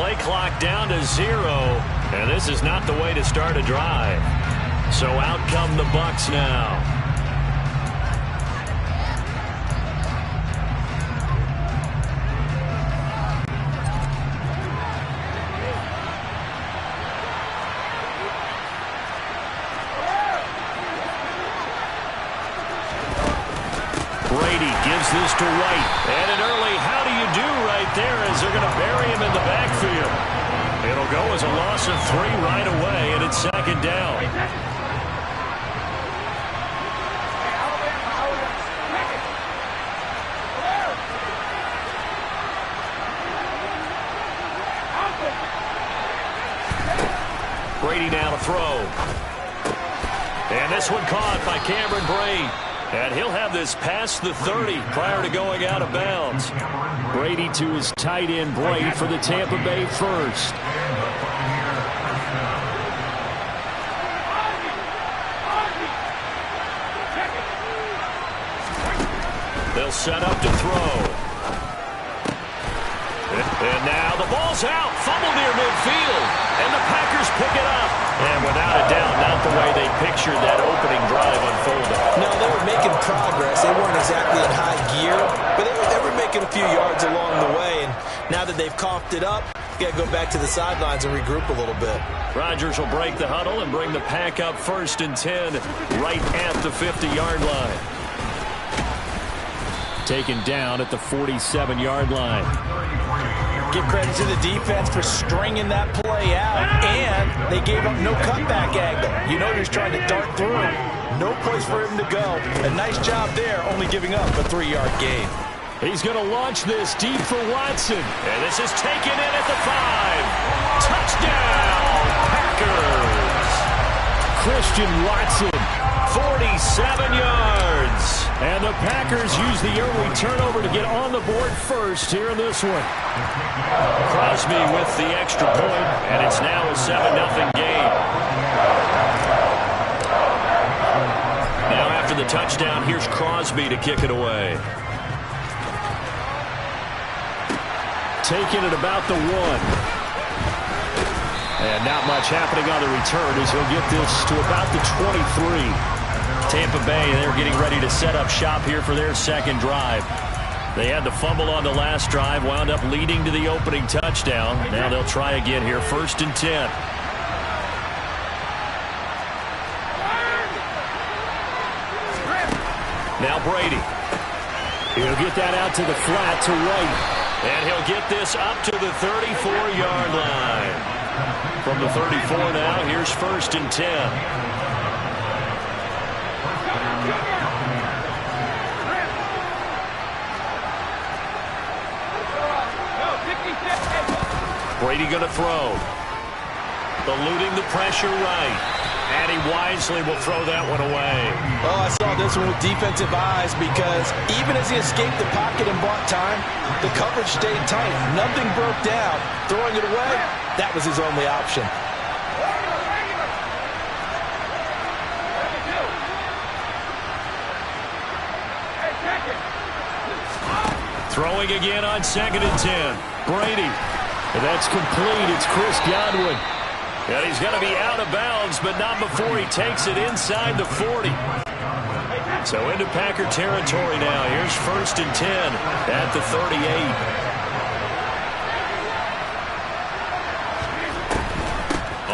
play clock down to 0, and this is not the way to start a drive. So out come the Bucs now. Brady gives this to White. And an early how do you do right there as they're going to bury him in the backfield. It'll go as a loss of 3 right away, and it's second down. Brady now to throw. And this one caught by Cameron Brate. And he'll have this past the 30 prior to going out of bounds. Brady to his tight end, Brate, for the Tampa Bay first. They'll set up to throw. And now the ball's out. Fumble near midfield. And the Packers pick it up. And without a doubt, not the way they pictured that opening drive unfolding. No, they were making progress. They weren't exactly in high gear, but they were making a few yards along the way. And now that they've coughed it up, you got to go back to the sidelines and regroup a little bit. Rodgers will break the huddle and bring the Pack up 1st and 10 right at the 50-yard line. Taken down at the 47-yard line. Give credit to the defense for stringing that play out, and they gave up no cutback angle. You know he's trying to dart through. No place for him to go. A nice job there, only giving up a 3-yard gain. He's going to launch this deep for Watson. And this is taken in at the 5. Touchdown, Packers. Christian Watson, 47 yards. And the Packers use the early turnover to get on the board first here in this one. Crosby with the extra point, and it's now a 7-0 game. Now after the touchdown, here's Crosby to kick it away. Taken at about the 1. And not much happening on the return as he'll get this to about the 23. Tampa Bay, they're getting ready to set up shop here for their second drive. They had the fumble on the last drive, wound up leading to the opening touchdown. Now they'll try again here, 1st and 10. Now Brady. He'll get that out to the flat to White. And he'll get this up to the 34-yard line. From the 34 now, here's 1st and 10. Brady going to throw. Eluding the pressure right. And he wisely will throw that one away. Oh, I saw this one with defensive eyes because even as he escaped the pocket and bought time, the coverage stayed tight. Nothing broke down. Throwing it away, that was his only option. Throwing again on 2nd and 10. Brady. And that's complete. It's Chris Godwin. And he's going to be out of bounds, but not before he takes it inside the 40. So into Packer territory now. Here's 1st and 10 at the 38.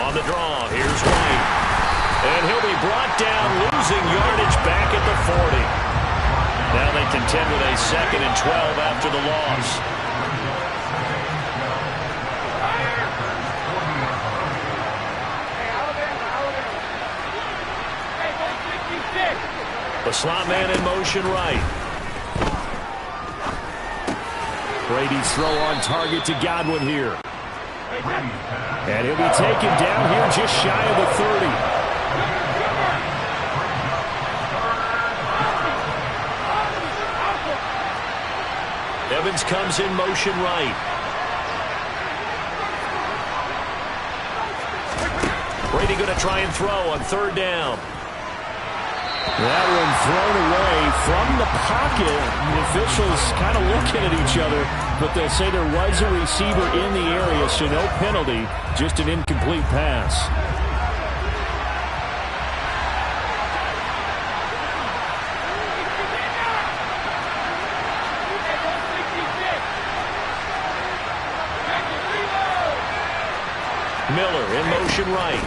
On the draw, here's White. And he'll be brought down, losing yardage back at the 40. Now they contend with a 2nd and 12 after the loss. The slot man in motion right. Brady's throw on target to Godwin here. And he'll be taken down here just shy of the 30. Evans comes in motion right. Brady going to try and throw on 3rd down. That one thrown away from the pocket. The officials kind of looking at each other. but they'll say there was a receiver in the area, so no penalty, just an incomplete pass. Miller in motion right.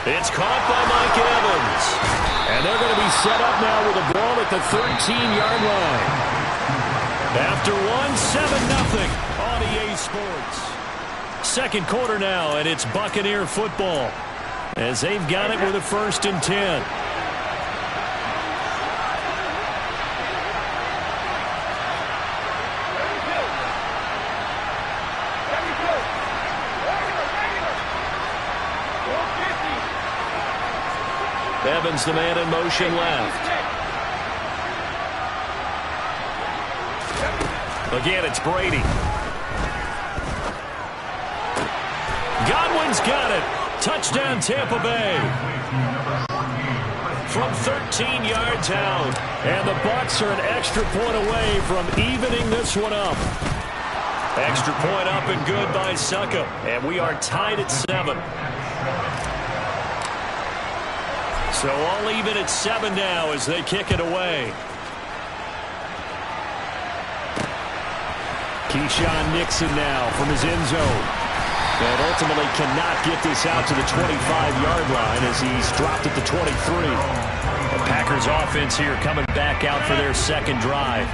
It's caught by Mike Evans. And they're going to be set up now with a ball at the 13-yard line. After 7-0 on EA Sports. Second quarter now, and it's Buccaneer football as they've got it with a 1st and 10. Evans, the man in motion left. Again, it's Brady. Godwin's got it. Touchdown, Tampa Bay. From 13 yards out. And the Bucs are an extra point away from evening this one up. Extra point up and good by Suckup. And we are tied at 7. So all even at 7 now as they kick it away. Keyshawn Nixon now from his end zone. And ultimately cannot get this out to the 25-yard line as he's dropped at the 23. The Packers offense here coming back out for their second drive.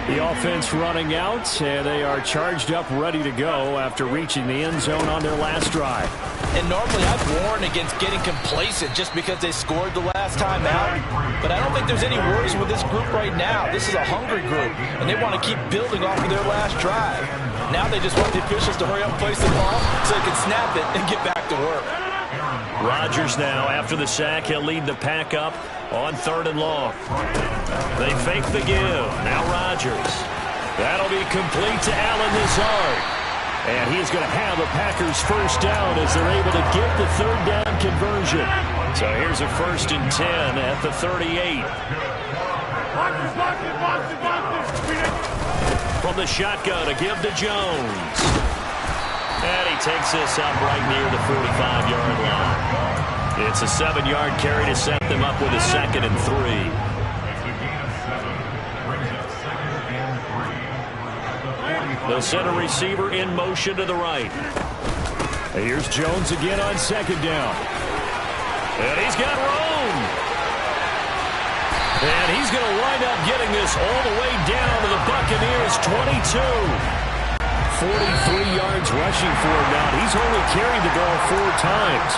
The offense running out, and they are charged up, ready to go after reaching the end zone on their last drive. And normally I'd warn against getting complacent just because they scored the last time out. But I don't think there's any worries with this group right now. This is a hungry group, and they want to keep building off of their last drive. Now they just want the officials to hurry up and place the ball so they can snap it and get back to work. Rodgers now, after the sack, he'll lead the pack up on 3rd and long. They fake the give. Now Rodgers. That'll be complete to Allen Lazard. And he's going to have the Packers first down as they're able to get the 3rd down conversion. So here's a 1st and 10 at the 38. From the shotgun, a give to Jones. And he takes this up right near the 45-yard line. It's a 7-yard carry to set them up with a 2nd and 3. They'll send a receiver in motion to the right. Here's Jones again on 2nd down. And he's got room. And he's going to wind up getting this all the way down to the Buccaneers' 22. 43 yards rushing for him now. He's only carried the ball 4 times.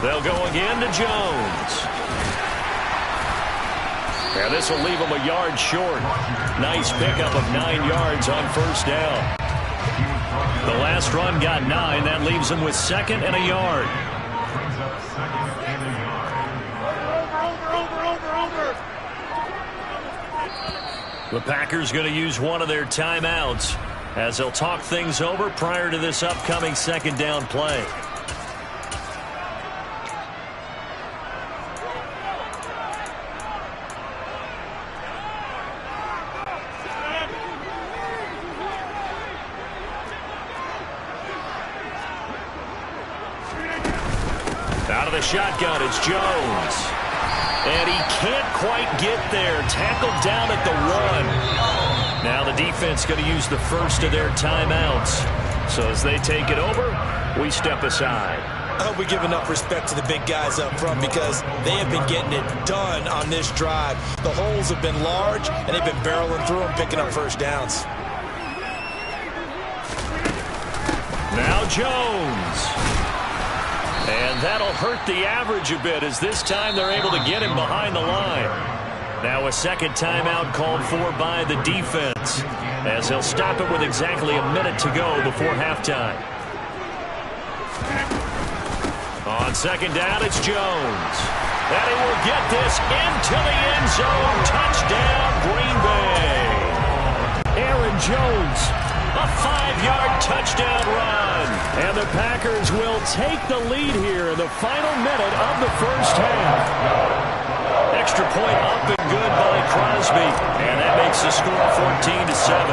They'll go again to Jones. And this will leave him a yard short. Nice pickup of 9 yards on 1st down. The last run got 9. That leaves him with 2nd and a yard. The Packers going to use one of their timeouts as they'll talk things over prior to this upcoming 2nd down play. Out of the shotgun, it's Jones. And he can't quite get there. Tackled down at the 1. Now the defense going to use the first of their timeouts. So as they take it over, we step aside. I hope we give enough respect to the big guys up front because they have been getting it done on this drive. The holes have been large, and they've been barreling through them, picking up first downs. Now Jones. And that'll hurt the average a bit as this time they're able to get him behind the line. Now a 2nd timeout called for by the defense as they'll stop it with exactly a minute to go before halftime. On 2nd down, it's Jones. And he will get this into the end zone. Touchdown, Green Bay. Aaron Jones A 5-yard touchdown run. And the Packers will take the lead here in the final minute of the first half. Extra point up and good by Crosby. And that makes the score 14-7.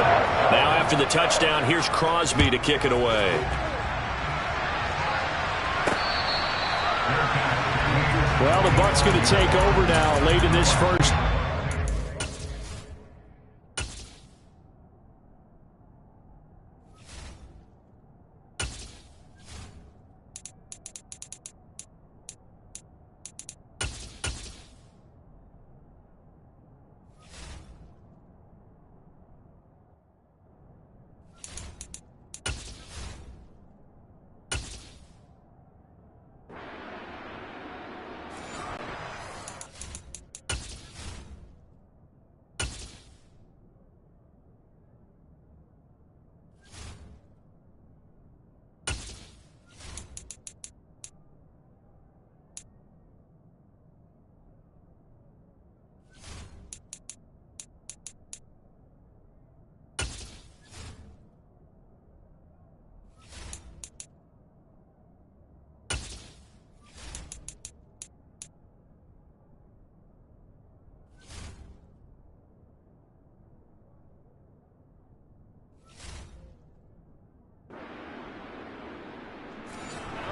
Now after the touchdown, here's Crosby to kick it away. Well, the Bucs going to take over now late in this first.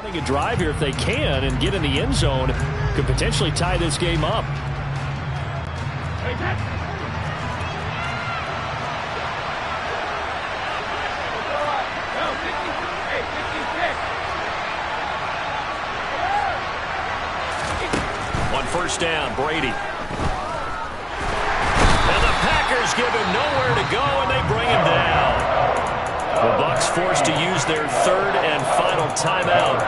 A drive here if they can and get in the end zone could potentially tie this game up. On first down, Brady. And the Packers give him nowhere to go, and they bring him down. The Bucs forced to use their third and final timeout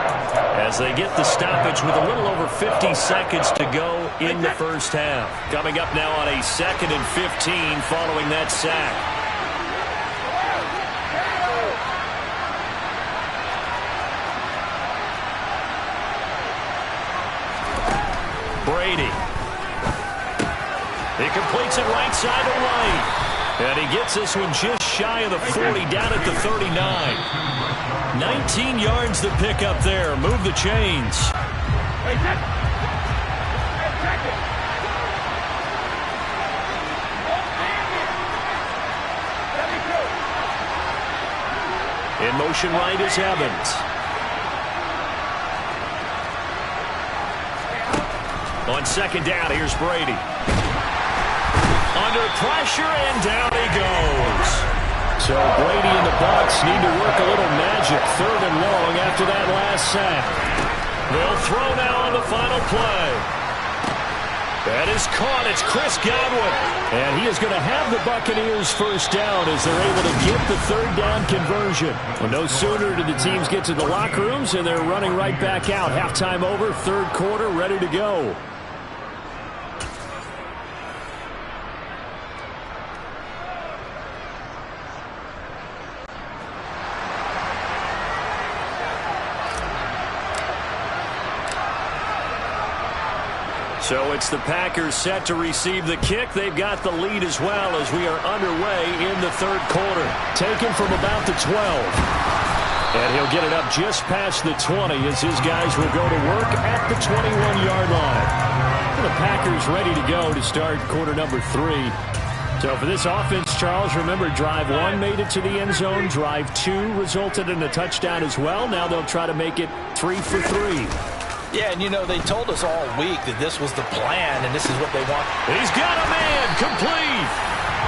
as they get the stoppage with a little over 50 seconds to go in the first half. Coming up now on a 2nd and 15 following that sack. Brady. He completes it right side to right. And he gets this one just shy of the 40, down at the 39. 19 yards to pick up there. Move the chains. In motion right is Evans. On second down, here's Brady. Under pressure, and down he goes. So Brady and the Bucs need to work a little magic. 3rd and long after that last sack. They'll throw now on the final play. That is caught. It's Chris Godwin. And he is going to have the Buccaneers first down as they're able to get the 3rd down conversion. Well, no sooner did the teams get to the locker rooms, and they're running right back out. Halftime over, 3rd quarter, ready to go. So it's the Packers set to receive the kick. They've got the lead as well as we are underway in the 3rd quarter. Taken from about the 12. And he'll get it up just past the 20 as his guys will go to work at the 21-yard line. And the Packers ready to go to start quarter number 3. So for this offense, Charles, remember drive 1 made it to the end zone. Drive 2 resulted in a touchdown as well. Now they'll try to make it 3 for 3. Yeah, and you know, they told us all week that this was the plan, and this is what they want. He's got a man, complete.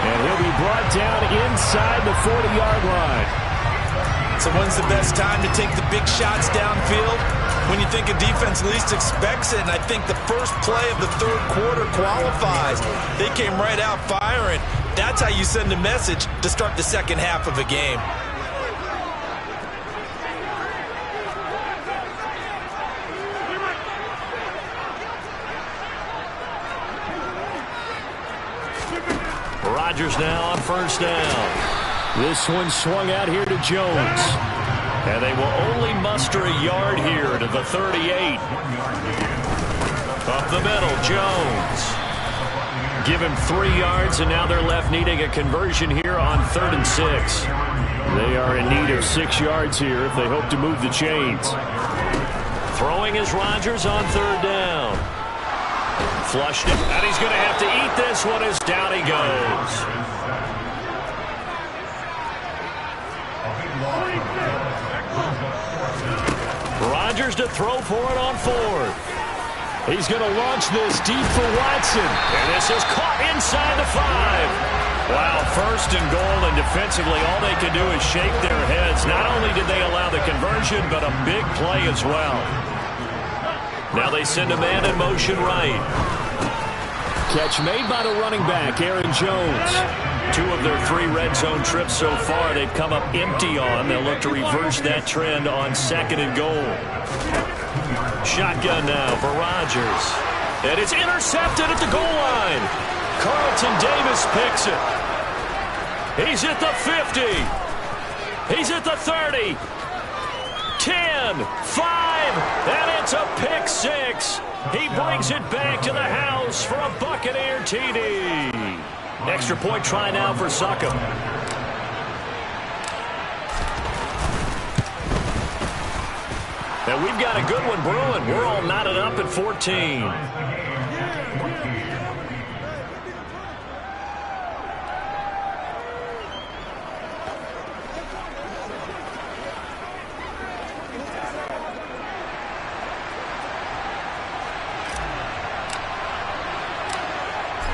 And he'll be brought down inside the 40-yard line. So when's the best time to take the big shots downfield? When you think a defense least expects it, and I think the first play of the 3rd quarter qualifies. They came right out firing. That's how you send a message to start the second half of a game. Rodgers now on first down. This one swung out here to Jones. And they will only muster a yard here to the 38. Up the middle, Jones. Give him 3 yards, and now they're left needing a conversion here on 3rd and 6. They are in need of 6 yards here if they hope to move the chains. Throwing is Rodgers on 3rd down. Flushed it, and he's going to have to eat this one as down he goes. Rodgers to throw for it on 4th. He's going to launch this deep for Watson. And this is caught inside the 5. Wow, 1st and goal, and defensively all they can do is shake their heads. Not only did they allow the conversion, but a big play as well. Now they send a man in motion right. Catch made by the running back, Aaron Jones. 2 of their 3 red zone trips so far they've come up empty on. They'll look to reverse that trend on 2nd and goal. Shotgun now for Rodgers. And it's intercepted at the goal line. Carlton Davis picks it. He's at the 50. He's at the 30. 10, 5, and it's a pick 6. He brings it back to the house for a Buccaneer TD. Extra point try now for Succop. And we've got a good one brewing. We're all knotted up at 14.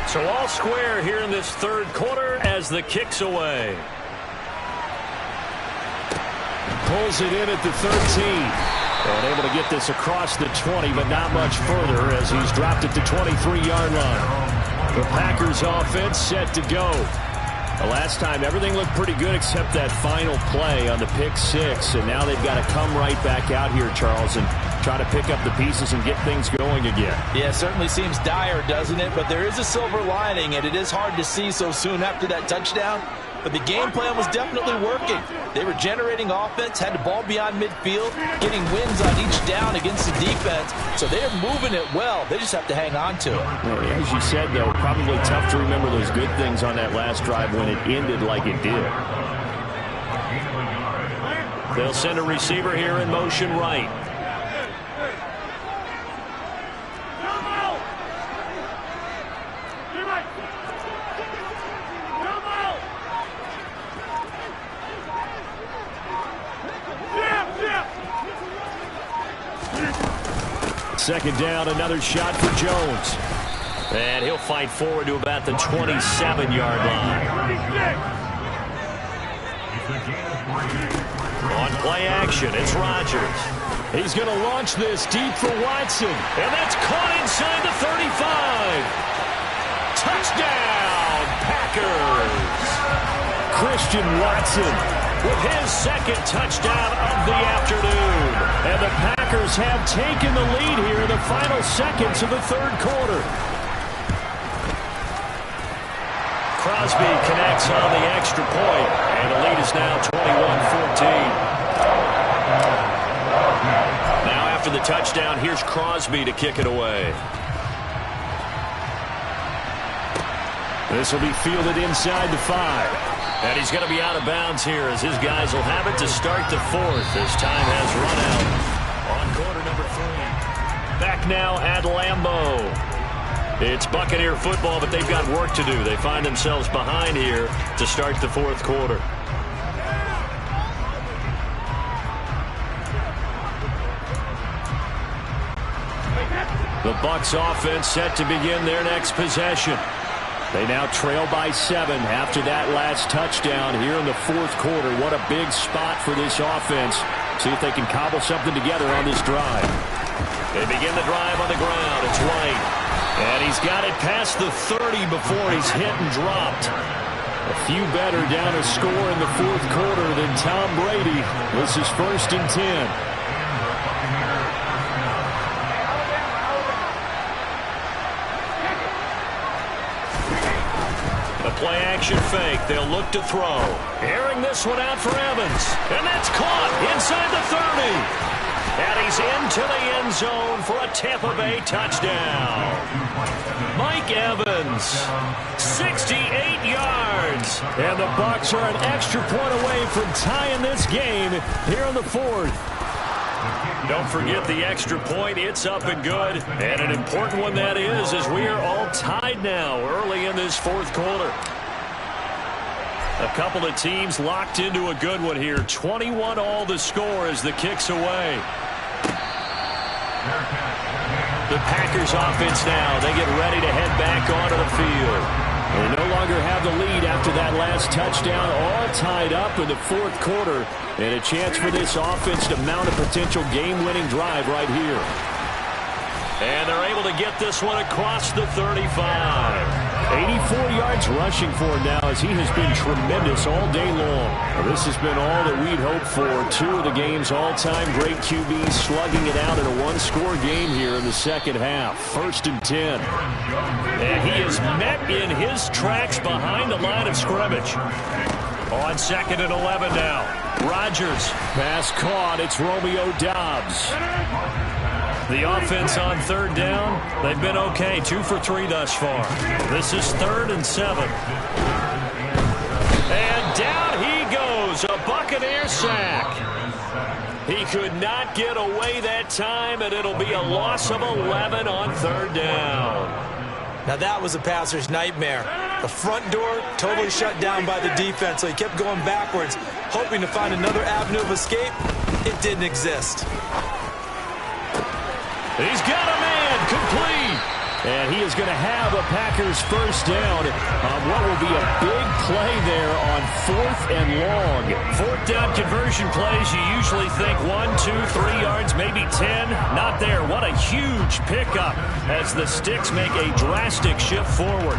So all square here in this 3rd quarter as the kick's away. Pulls it in at the 13. And able to get this across the 20, but not much further as he's dropped it to 23-yard line. The Packers offense set to go. The last time everything looked pretty good except that final play on the pick 6. And now they've got to come right back out here, Charles, and try to pick up the pieces and get things going again. Yeah, it certainly seems dire, doesn't it? But there is a silver lining, and it is hard to see so soon after that touchdown. But the game plan was definitely working. They were generating offense, had the ball beyond midfield, getting wins on each down against the defense. So they're moving it well. They just have to hang on to it. Well, as you said, though, probably tough to remember those good things on that last drive when it ended like it did. They'll send a receiver here in motion right. Second down, another shot for Jones. And he'll fight forward to about the 27-yard line. On play action, it's Rodgers. He's going to launch this deep for Watson. And that's caught inside the 35. Touchdown, Packers. Christian Watson with his 2nd touchdown of the afternoon. And the Packers have taken the lead here in the final seconds of the 3rd quarter. Crosby connects on the extra point, and the lead is now 21-14. Now after the touchdown, here's Crosby to kick it away. This will be fielded inside the 5. And he's going to be out of bounds here as his guys will have it to start the 4th as time has run out on quarter number 3. Back now at Lambeau. It's Buccaneer football, but they've got work to do. They find themselves behind here to start the 4th quarter. The Bucs offense set to begin their next possession. They now trail by 7 after that last touchdown here in the 4th quarter. What a big spot for this offense. See if they can cobble something together on this drive. They begin the drive on the ground. It's White. And he's got it past the 30 before he's hit and dropped. A few better down a score in the 4th quarter than Tom Brady. This is 1st and 10. Play action fake. They'll look to throw. Airing this one out for Evans. And that's caught inside the 30. And he's into the end zone for a Tampa Bay touchdown. Mike Evans, 68 yards. And the Bucs are an extra point away from tying this game here in the fourth. Don't forget the extra point. It's up and good. And an important one that is, as we are all tied now early in this fourth quarter. A couple of teams locked into a good one here. 21 all the score as the kick's away. The Packers offense now. They get ready to head back onto the field. They no longer have the lead after that last touchdown, all tied up in the fourth quarter. And a chance for this offense to mount a potential game-winning drive right here. And they're able to get this one across the 35. 84 yards rushing for him now as he has been tremendous all day long. This has been all that we'd hoped for. Two of the game's all-time great QBs slugging it out in a one-score game here in the second half. 1st and 10. And he is met in his tracks behind the line of scrimmage. On 2nd and 11 now. Rodgers. Pass caught. It's Romeo Doubs. The offense on 3rd down, they've been okay. 2 for 3 thus far. This is 3rd and 7. And down he goes. A Buccaneer sack. He could not get away that time, and it'll be a loss of 11 on 3rd down. Now that was a passer's nightmare. The front door totally shut down by the defense, so he kept going backwards, hoping to find another avenue of escape. It didn't exist. He's got a man complete. And he is going to have a Packers first down on what will be a big play there on 4th and long. 4th down conversion plays, you usually think 1, 2, 3 yards, maybe 10. Not there. What a huge pickup as the Sticks make a drastic shift forward.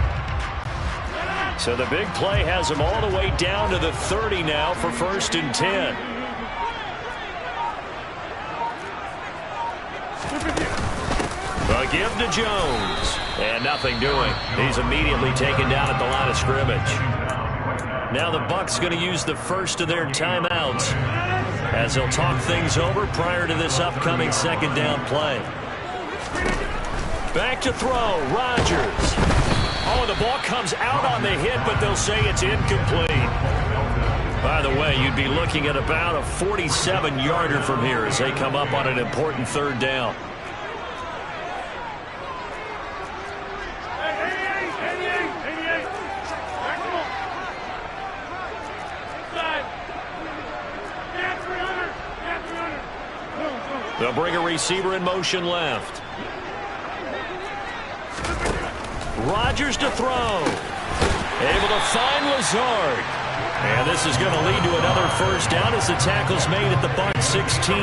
So the big play has them all the way down to the 30 now for 1st and 10. A give to Jones. And nothing doing. He's immediately taken down at the line of scrimmage. Now the Bucs going to use the first of their timeouts as they'll talk things over prior to this upcoming 2nd down play. Back to throw. Rodgers. Oh, the ball comes out on the hit, but they'll say it's incomplete. By the way, you'd be looking at about a 47-yarder from here as they come up on an important 3rd down. They'll bring a receiver in motion left. Rodgers to throw. Able to find Lazard. And this is going to lead to another first down as the tackle's made at the Bucs 16.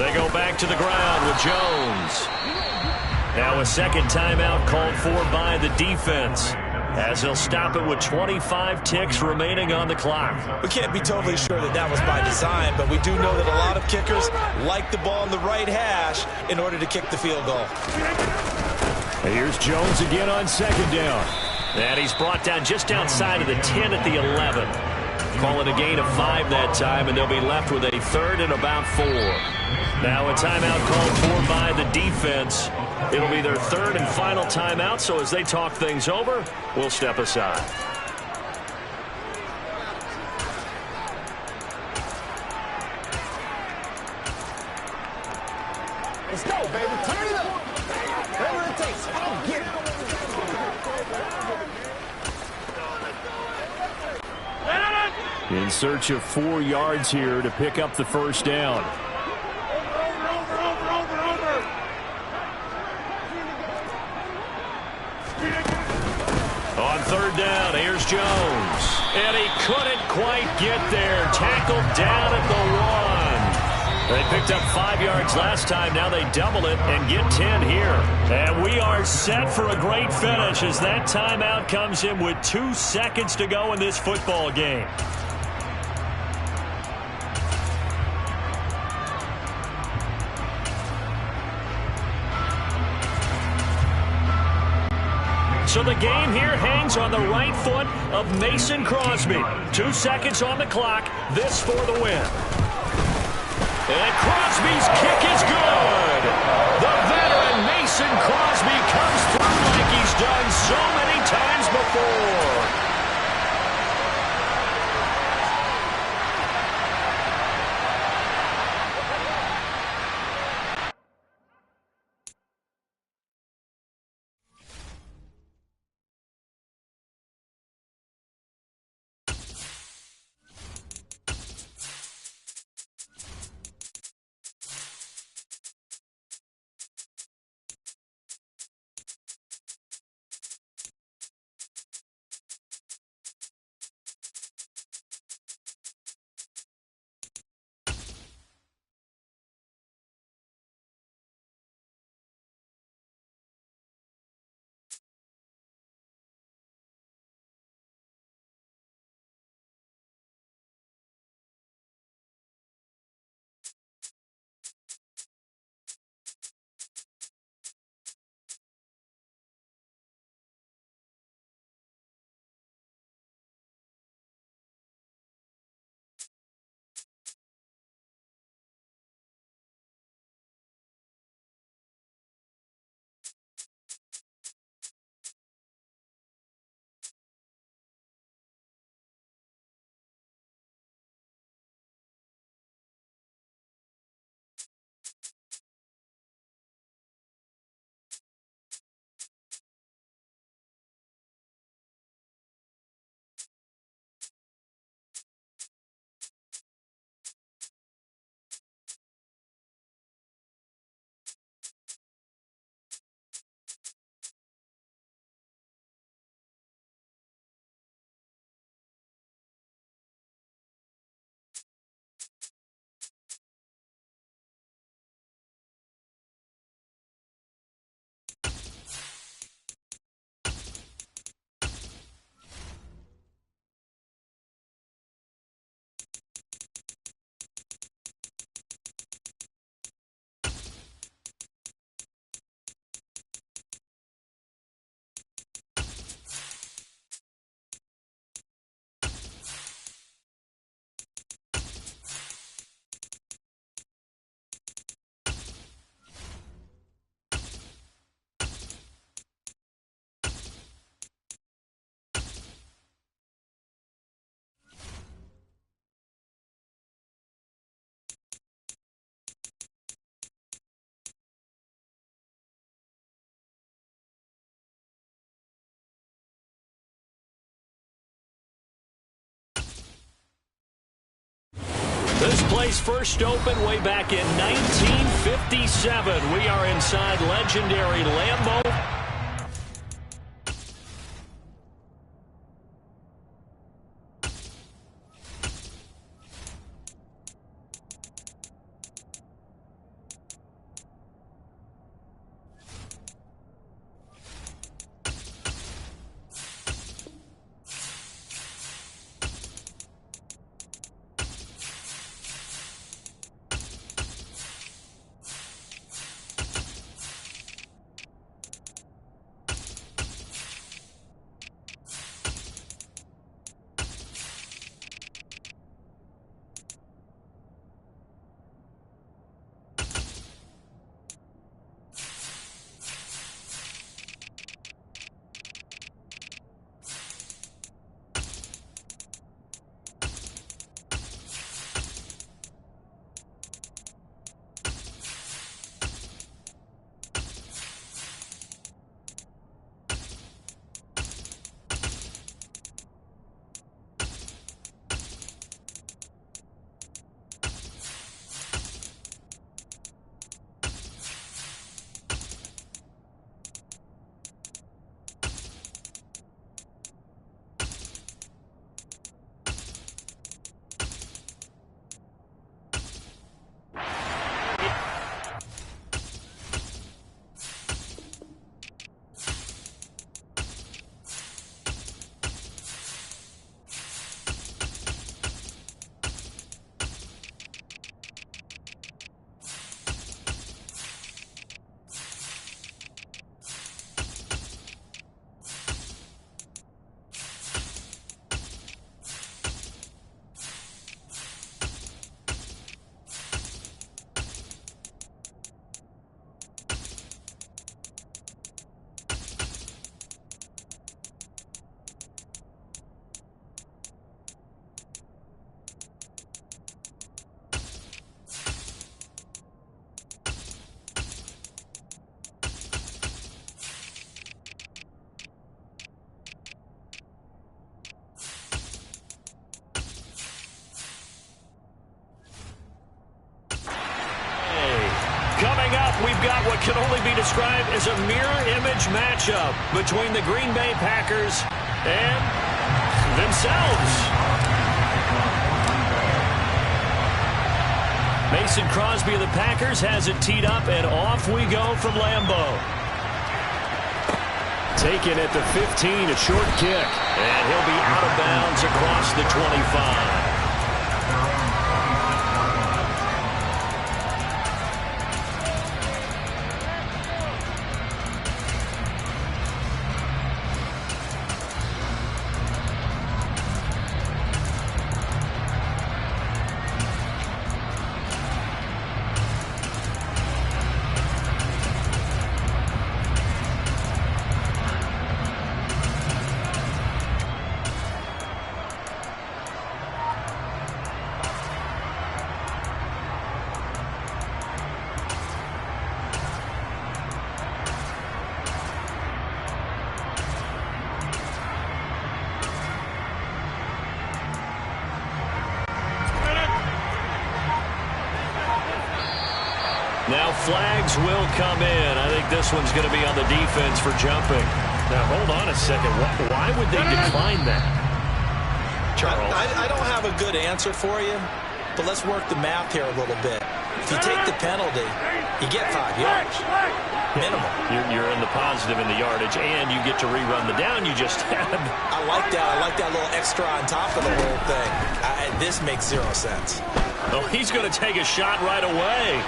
They go back to the ground with Jones. Now a 2nd timeout called for by the defense, as he'll stop it with 25 ticks remaining on the clock. We can't be totally sure that that was by design, but we do know that a lot of kickers like the ball in the right hash in order to kick the field goal. Here's Jones again on 2nd down. And he's brought down just outside of the 10 at the 11. Call it a gain of 5 that time, and they'll be left with a 3rd and about 4. Now a timeout called for by the defense. It'll be their 3rd and final timeout, so as they talk things over, we'll step aside. Let's go, baby. Turn it up. Whatever it takes. I'll get it. In search of 4 yards here to pick up the first down. On 3rd down, here's Jones. And he couldn't quite get there. Tackled down at the 1. They picked up 5 yards last time. Now they double it and get 10 here. And we are set for a great finish as that timeout comes in with 2 seconds to go in this football game. So the game here hangs on the right foot of Mason Crosby. 2 seconds on the clock. This for the win. And Crosby's kick is good. The veteran Mason Crosby comes through like he's done so many times before. This place first opened way back in 1957. We are inside legendary Lambeau. can only be described as a mirror image matchup between the Green Bay Packers and themselves. Mason Crosby of the Packers has it teed up, and off we go from Lambeau. Taken at the 15, a short kick. And he'll be out of bounds across the 25. Now flags will come in. I think this one's going to be on the defense for jumping. Now hold on a second. Why would they decline that? Charles, I don't have a good answer for you, but let's work the math here a little bit. If you take the penalty, you get 5 yards. Minimum. You're in the positive in the yardage, and you get to rerun the down you just had. I like that. I like that little extra on top of the whole thing. This makes 0 sense. Oh, he's going to take a shot right away.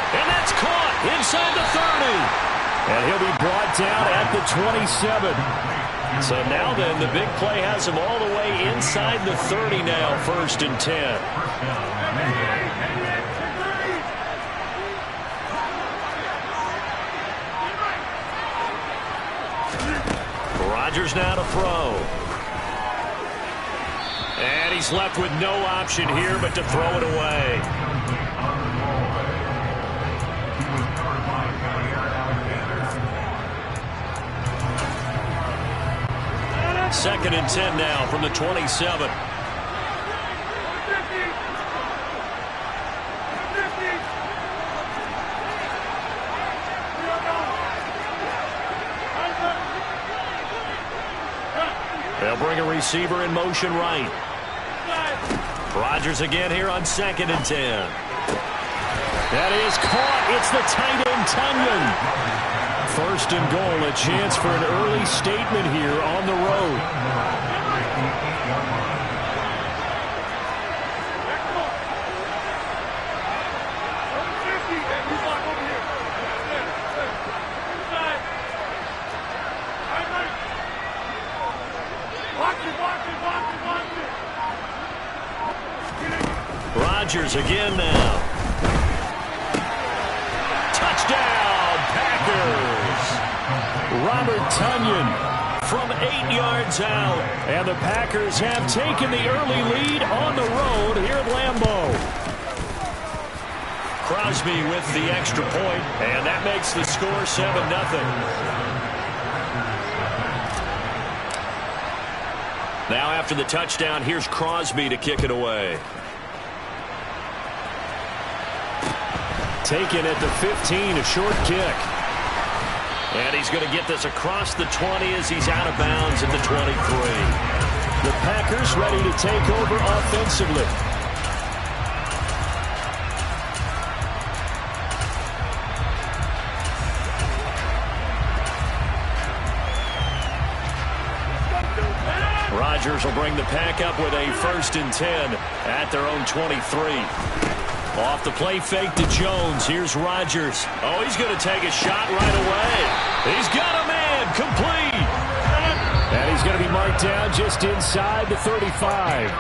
And that's caught inside the 30. And he'll be brought down at the 27. So now then, the big play has him all the way inside the 30 now, 1st and 10. Rodgers now to throw. And he's left with no option here but to throw it away. Second and 10 now from the 27. They'll bring a receiver in motion right. Rodgers again here on 2nd and 10. That is caught. It's the tight end, Tunyon. 1st and goal, a chance for an early statement here on the road. Rodgers again now. Touchdown, Packers. Robert Tunyon from 8 yards out. And the Packers have taken the early lead on the road here at Lambeau. Crosby with the extra point, and that makes the score 7-0. Now after the touchdown, here's Crosby to kick it away. Taken at the 15, a short kick. And he's going to get this across the 20 as he's out of bounds at the 23. The Packers ready to take over offensively. Rodgers will bring the Pack up with a 1st and 10 at their own 23. Off the play fake to Jones. Here's Rodgers. Oh, he's going to take a shot right away. He's got a man. Complete. And he's going to be marked down just inside the 35.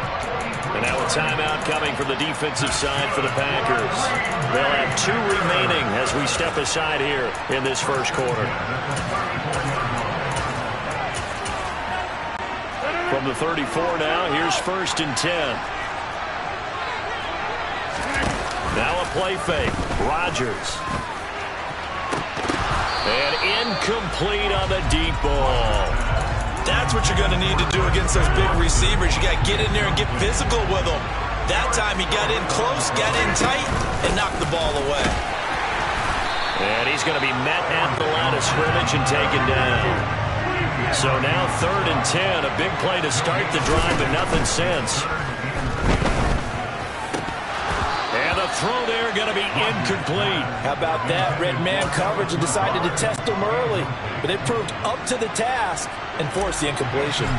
And now a timeout coming from the defensive side for the Packers. They'll have 2 remaining as we step aside here in this first quarter. From the 34 now, here's 1st and 10. Now a play fake. Rodgers. And incomplete on the deep ball. That's what you're going to need to do against those big receivers. You got to get in there and get physical with them. That time he got in close, got in tight, and knocked the ball away. And he's going to be met at the line of scrimmage and taken down. So now 3rd and 10. A big play to start the drive, but nothing since. And the throw there going to be incomplete. How about that? Red man coverage and decided to test him early. But they proved up to the task and forced the incompletion.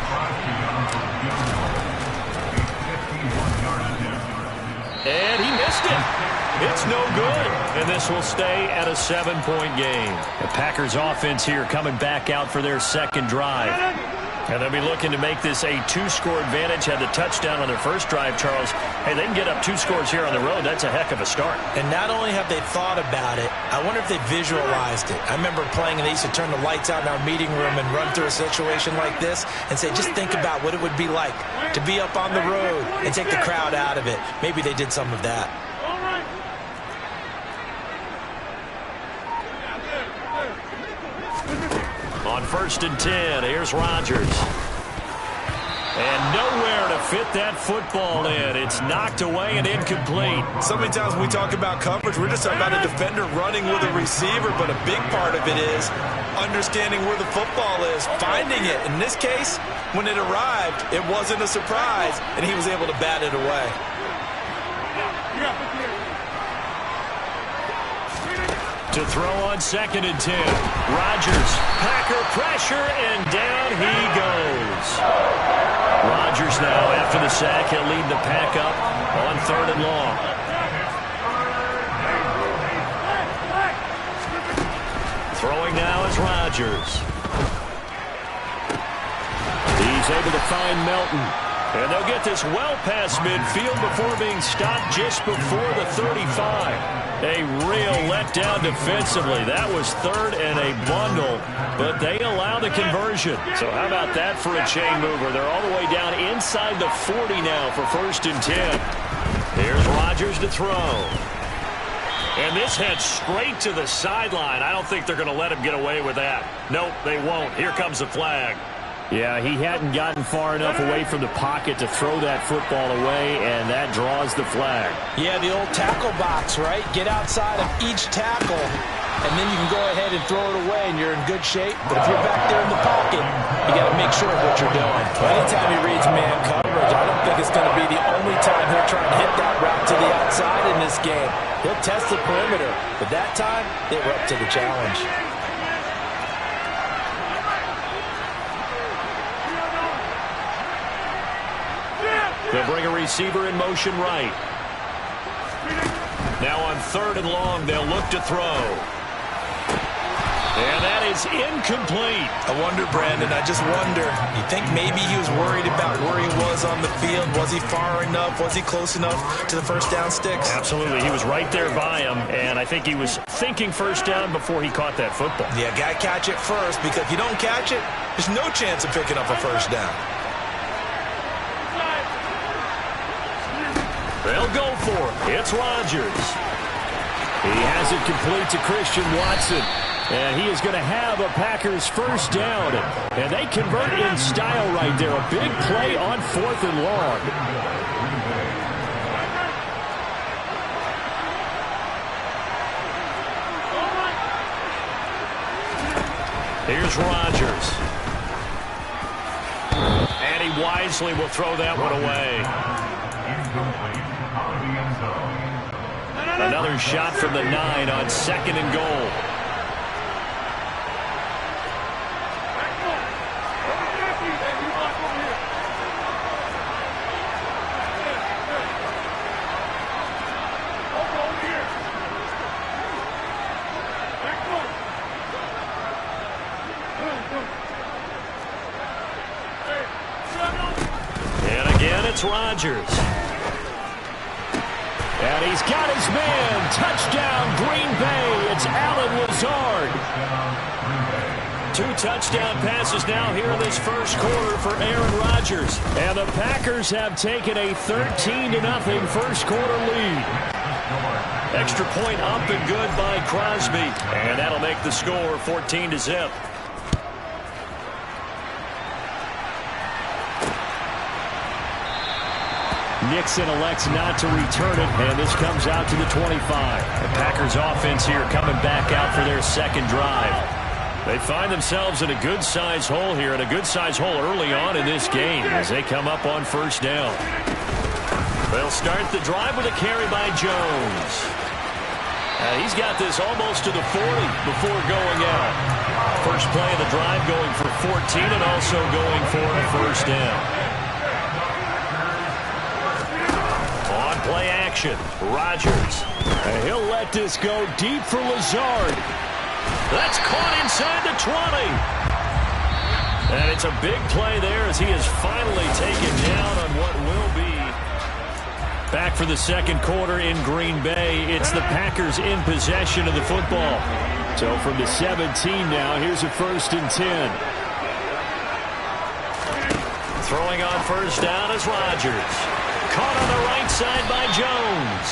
And he missed it. It's no good. And this will stay at a 7-point game. The Packers offense here coming back out for their second drive. And they'll be looking to make this a 2-score advantage. Had the touchdown on their first drive, Charles. Hey, they can get up 2 scores here on the road. That's a heck of a start. And not only have they thought about it, I wonder if they visualized it. I remember playing and they used to turn the lights out in our meeting room and run through a situation like this and say, just think about what it would be like to be up on the road and take the crowd out of it. Maybe they did some of that. On 1st and 10, here's Rodgers. And nowhere to fit that football in. It's knocked away and incomplete. So many times when we talk about coverage, we're just talking about a defender running with a receiver, but a big part of it is understanding where the football is, finding it. In this case, when it arrived, it wasn't a surprise, and he was able to bat it away. To throw on 2nd and 10. Rodgers, Packer pressure, and down he goes. Rodgers now, after the sack, he'll lead the pack up on 3rd and long. Throwing now is Rodgers. He's able to find Melton. And they'll get this well past midfield before being stopped just before the 35. A real letdown defensively. That was 3rd and a bundle, but they allow the conversion. So how about that for a chain mover? They're all the way down inside the 40 now for 1st and 10. Here's Rodgers to throw. And this heads straight to the sideline. I don't think they're going to let him get away with that. Nope, they won't. Here comes the flag. Yeah, he hadn't gotten far enough away from the pocket to throw that football away, and that draws the flag. Yeah, the old tackle box, right? Get outside of each tackle, and then you can go ahead and throw it away, and you're in good shape. But if you're back there in the pocket, you got to make sure of what you're doing. Anytime he reads man coverage, I don't think it's going to be the only time he'll try and hit that route to the outside in this game. He'll test the perimeter, but that time, they were up to the challenge. They'll bring a receiver in motion right. Now on 3rd and long, they'll look to throw. And that is incomplete. I wonder, Brandon, I just wonder. You think maybe he was worried about where he was on the field? Was he far enough? Was he close enough to the first down sticks? Absolutely. He was right there by him, and I think he was thinking first down before he caught that football. Yeah, got to catch it first, because if you don't catch it, there's no chance of picking up a first down. They'll go for it. It's Rodgers. He has it complete to Christian Watson. And he is going to have a Packers first down. And they convert in style right there. A big play on 4th and long. Here's Rodgers. And he wisely will throw that one away. Another shot from the 9 on 2nd and goal. And again, it's Rodgers. And he's got his man. Touchdown, Green Bay. It's Allen Lazard. 2 touchdown passes now here in this first quarter for Aaron Rodgers. And the Packers have taken a 13-0 first quarter lead. Extra point up and good by Crosby. And that'll make the score 14-0. Nixon elects not to return it, and this comes out to the 25. The Packers offense here coming back out for their second drive. They find themselves in a good-sized hole here, and a good-sized hole early on in this game as they come up on first down. They'll start the drive with a carry by Jones. He's got this almost to the 40 before going out. First play of the drive going for 14 and also going for a first down. Play action. Rodgers. And he'll let this go deep for Lazard. That's caught inside the 20. And it's a big play there as he is finally taken down on what will be. Back for the second quarter in Green Bay. It's the Packers in possession of the football. So from the 17 now, here's a 1st and 10. Throwing on first down is Rodgers. Caught on the right side by Jones.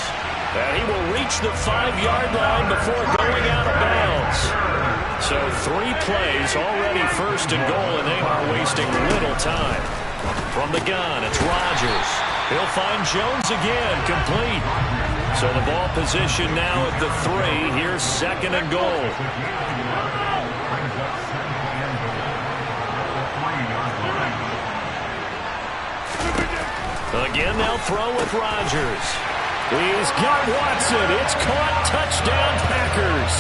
And he will reach the 5-yard line before going out of bounds. So 3 plays already first and goal, and they are wasting little time. From the gun, it's Rodgers. He'll find Jones again, complete. So the ball position now at the 3. Here's 2nd and goal. Again, they'll throw with Rodgers. He's got Watson. It's caught. Touchdown, Packers.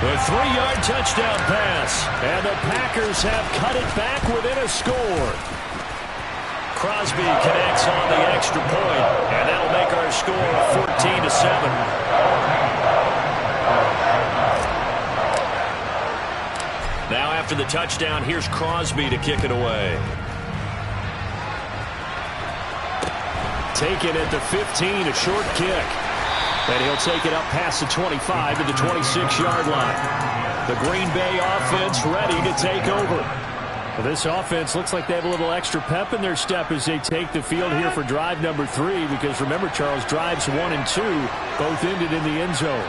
A 3-yard touchdown pass. And the Packers have cut it back within a score. Crosby connects on the extra point, and that'll make our score 14-7. Now after the touchdown, here's Crosby to kick it away. Taken at the 15, a short kick. And he'll take it up past the 25 to the 26-yard line. The Green Bay offense ready to take over. Well, this offense looks like they have a little extra pep in their step as they take the field here for drive number 3. Because remember, Charles, drives 1 and 2 both ended in the end zone.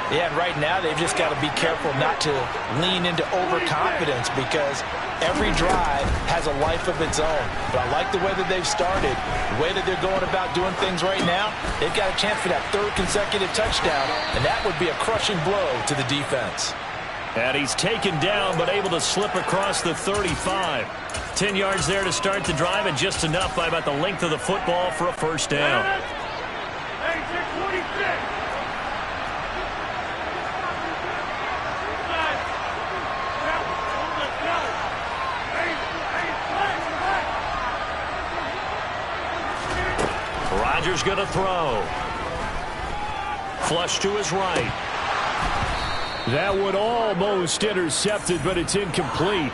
Yeah, and right now they've just got to be careful not to lean into overconfidence because every drive has a life of its own. But I like the way that they've started, the way that they're going about doing things right now. They've got a chance for that 3rd consecutive touchdown, and that would be a crushing blow to the defense. And he's taken down but able to slip across the 35. 10 yards there to start the drive, and just enough by about the length of the football for a first down. Rodgers going to throw. Flush to his right. That one almost intercepted, but it's incomplete.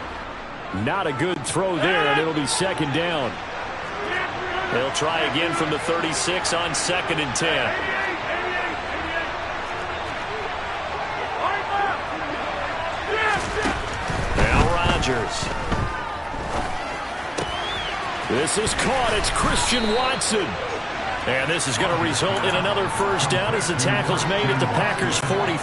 Not a good throw there, and it'll be 2nd down. They'll try again from the 36 on 2nd and 10. Now Rodgers. This is caught. It's Christian Watson. And this is going to result in another first down as the tackle's made at the Packers' 43.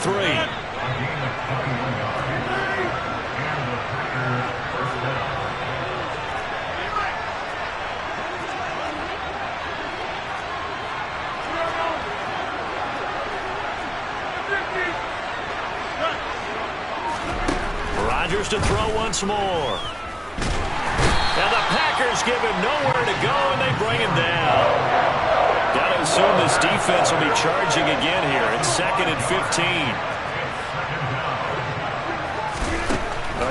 Rodgers to throw once more. And the Packers give him nowhere to go, and they bring him down. Got to assume this defense will be charging again here. It's 2nd and 15.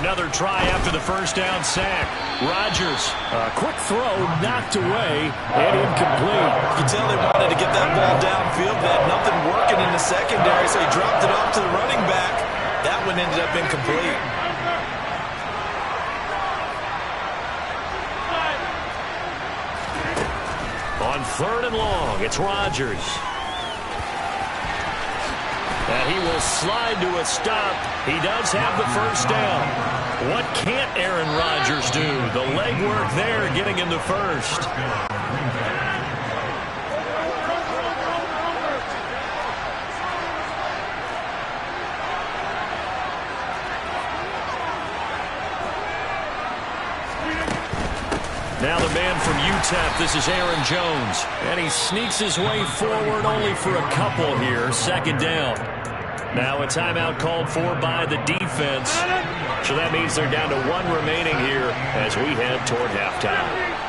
Another try after the first down sack. Rodgers. A quick throw knocked away and incomplete. You can tell they wanted to get that ball downfield. They had nothing working in the secondary, so he dropped it off to the running back. That one ended up incomplete. On 3rd and long, it's Rodgers. And he will slide to a stop. He does have the first down. What can't Aaron Rodgers do? The legwork there getting him the first. Now the man from UTEP, this is Aaron Jones. And he sneaks his way forward only for a couple here. Second down. Now a timeout called for by the defense. So that means they're down to one remaining here as we head toward halftime.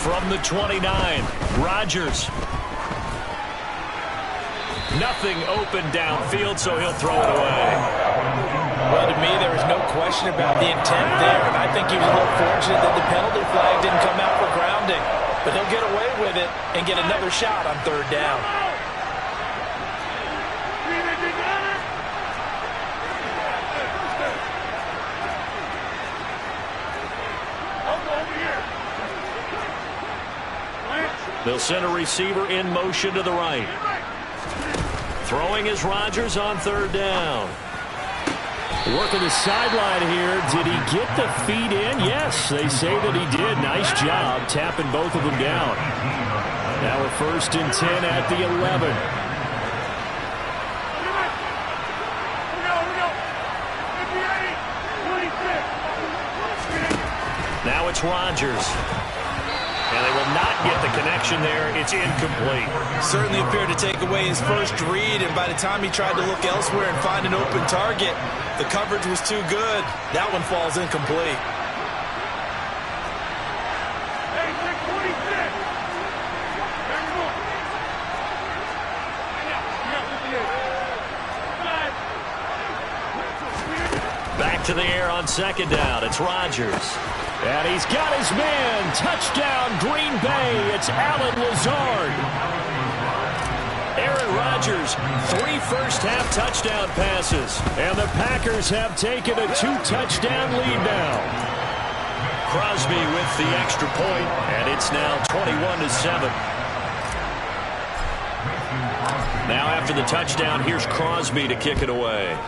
From the 29, Rodgers. Nothing open downfield, so he'll throw it away. Well, to me, there was no question about the intent there, and I think he was a little fortunate that the penalty flag didn't come out for grounding. But he'll get away with it and get another shot on third down. They'll send a receiver in motion to the right. Throwing is Rodgers on third down. Working the sideline here. Did he get the feet in? Yes, they say that he did. Nice job tapping both of them down. Now a 1st and 10 at the 11. Now it's Rodgers. And they will not get the connection there. It's incomplete. Certainly appeared to take away his first read, and by the time he tried to look elsewhere and find an open target, the coverage was too good. That one falls incomplete. Back to the air on second down. It's Rodgers. And he's got his man. Touchdown, Green Bay. It's Allen Lazard. Aaron Rodgers, 3 first-half touchdown passes. And the Packers have taken a 2-touchdown lead now. Crosby with the extra point, and it's now 21-7. Now after the touchdown, here's Crosby to kick it away.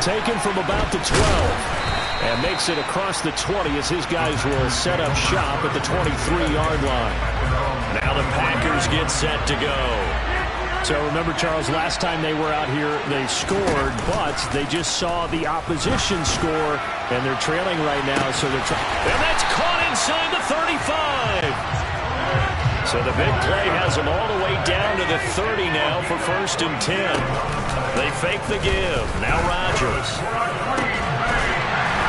Taken from about the 12 and makes it across the 20 as his guys will set up shop at the 23-yard line. Now the Packers get set to go. So remember, Charles, last time they were out here, they scored, but they just saw the opposition score, and they're trailing right now, so they're trying. And that's caught inside the 35. So the big play has them all the way down to the 30 now for 1st and 10. They fake the give. Now Rodgers.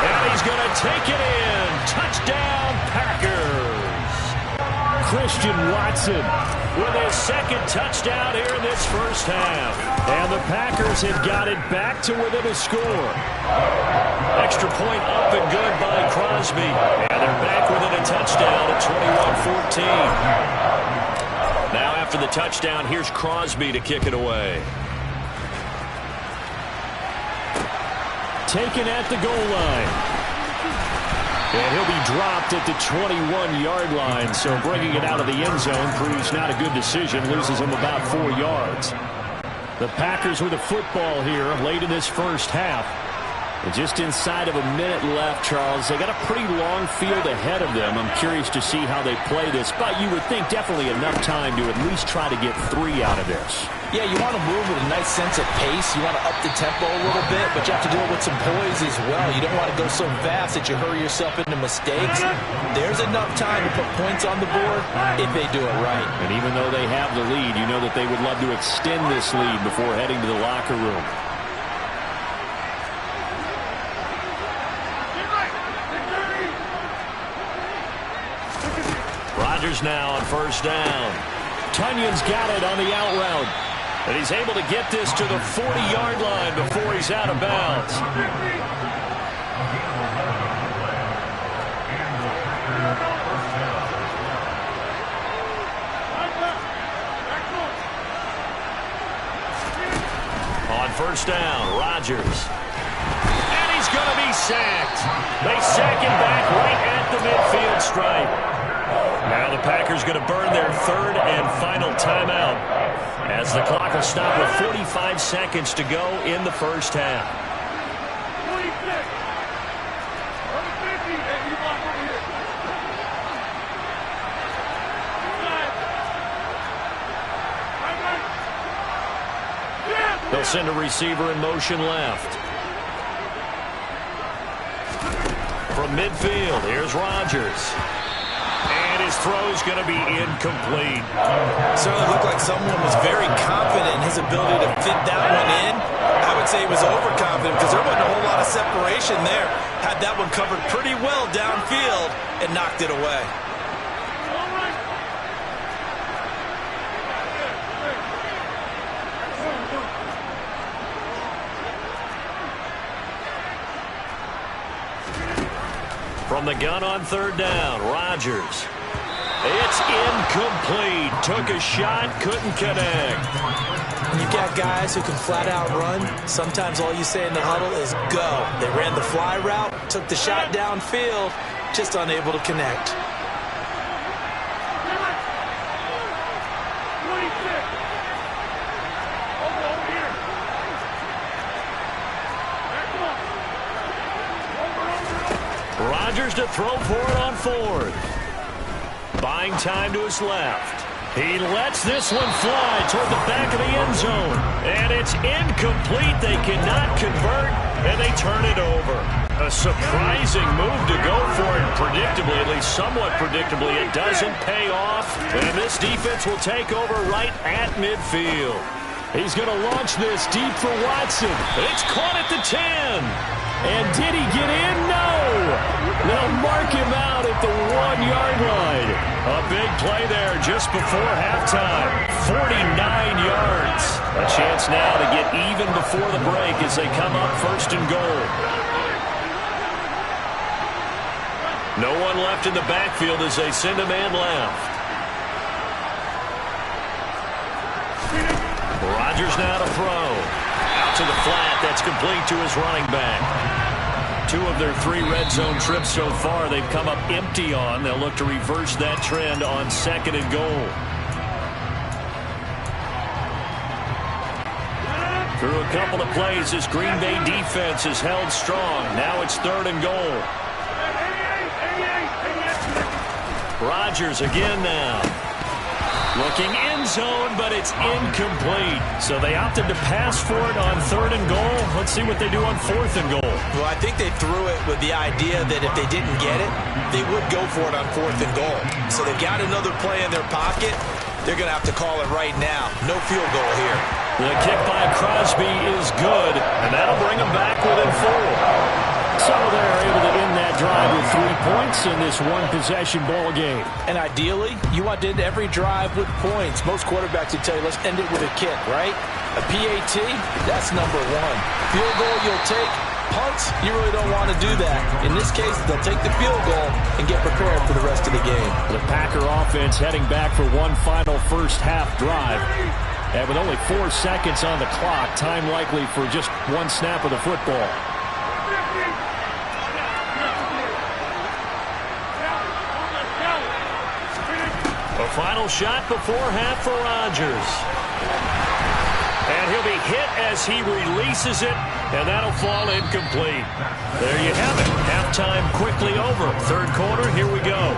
And he's going to take it in. Touchdown, Packers. Christian Watson with his 2nd touchdown here in this first half. And the Packers have got it back to within a score. Extra point up and good by Crosby. And they're back within a touchdown at 21-14. Now after the touchdown, here's Crosby to kick it away. Taken at the goal line. And he'll be dropped at the 21-yard line. So bringing it out of the end zone proves not a good decision. Loses him about 4 yards. The Packers with a football here late in this first half. And just inside of a minute left, Charles. They got a pretty long field ahead of them. I'm curious to see how they play this. But you would think definitely enough time to at least try to get 3 out of this. Yeah, you want to move with a nice sense of pace. You want to up the tempo a little bit, but you have to do it with some poise as well. You don't want to go so fast that you hurry yourself into mistakes. There's enough time to put points on the board if they do it right. And even though they have the lead, you know that they would love to extend this lead before heading to the locker room. Rodgers now on 1st down. Tunyon's got it on the out route. And he's able to get this to the 40-yard line before he's out of bounds. On 1st down, Rodgers. And he's going to be sacked. They sack him back right at the midfield stripe. Now the Packers going to burn their 3rd and final timeout as the clock will stop with 45 seconds to go in the first half. They'll send a receiver in motion left. From midfield, here's Rodgers. And his throw's going to be incomplete. Certainly looked like someone was very confident in his ability to fit that one in. I would say he was overconfident because there wasn't a whole lot of separation there. Had that one covered pretty well downfield and knocked it away. From the gun on third down, Rodgers. It's incomplete. Took a shot, couldn't connect. You got guys who can flat out run. Sometimes all you say in the huddle is go. They ran the fly route, took the shot downfield, just unable to connect. Rodgers to throw for it on fourth. Buying time to his left. He lets this one fly toward the back of the end zone. And it's incomplete. They cannot convert, and they turn it over. A surprising move to go for it. Predictably, at least somewhat predictably, it doesn't pay off. And this defense will take over right at midfield. He's going to launch this deep for Watson. It's caught at the 10. And did he get in? No. They'll mark him out at the 1-yard line. A big play there just before halftime. 49 yards. A chance now to get even before the break as they come up first and goal. No one left in the backfield as they send a man left. Rodgers now to throw. Out to the flat. That's complete to his running back. 2 of their 3 red zone trips so far they've come up empty on. They'll look to reverse that trend on second and goal. Through a couple of plays, this Green Bay defense is held strong. Now it's third and goal. Rodgers again now. Looking end zone, but it's incomplete. So they opted to pass for it on third and goal. Let's see what they do on fourth and goal. Well, I think they threw it with the idea that if they didn't get it, they would go for it on fourth and goal. So they've got another play in their pocket. They're going to have to call it right now. No field goal here. The kick by Crosby is good, and that'll bring them back within 4. So they're able to end that drive with 3 points in this one-possession ball game. And ideally, you want to end every drive with points. Most quarterbacks would tell you, let's end it with a kick, right? A PAT, that's number 1. Field goal you'll take. Punts, you really don't want to do that. In this case, they'll take the field goal and get prepared for the rest of the game. The Packer offense heading back for one final first-half drive. And with only 4 seconds on the clock, time likely for just one snap of the football. A final shot before half for Rodgers. And he'll be hit as he releases it, and that'll fall incomplete. There you have it. Halftime quickly over. Third quarter, here we go.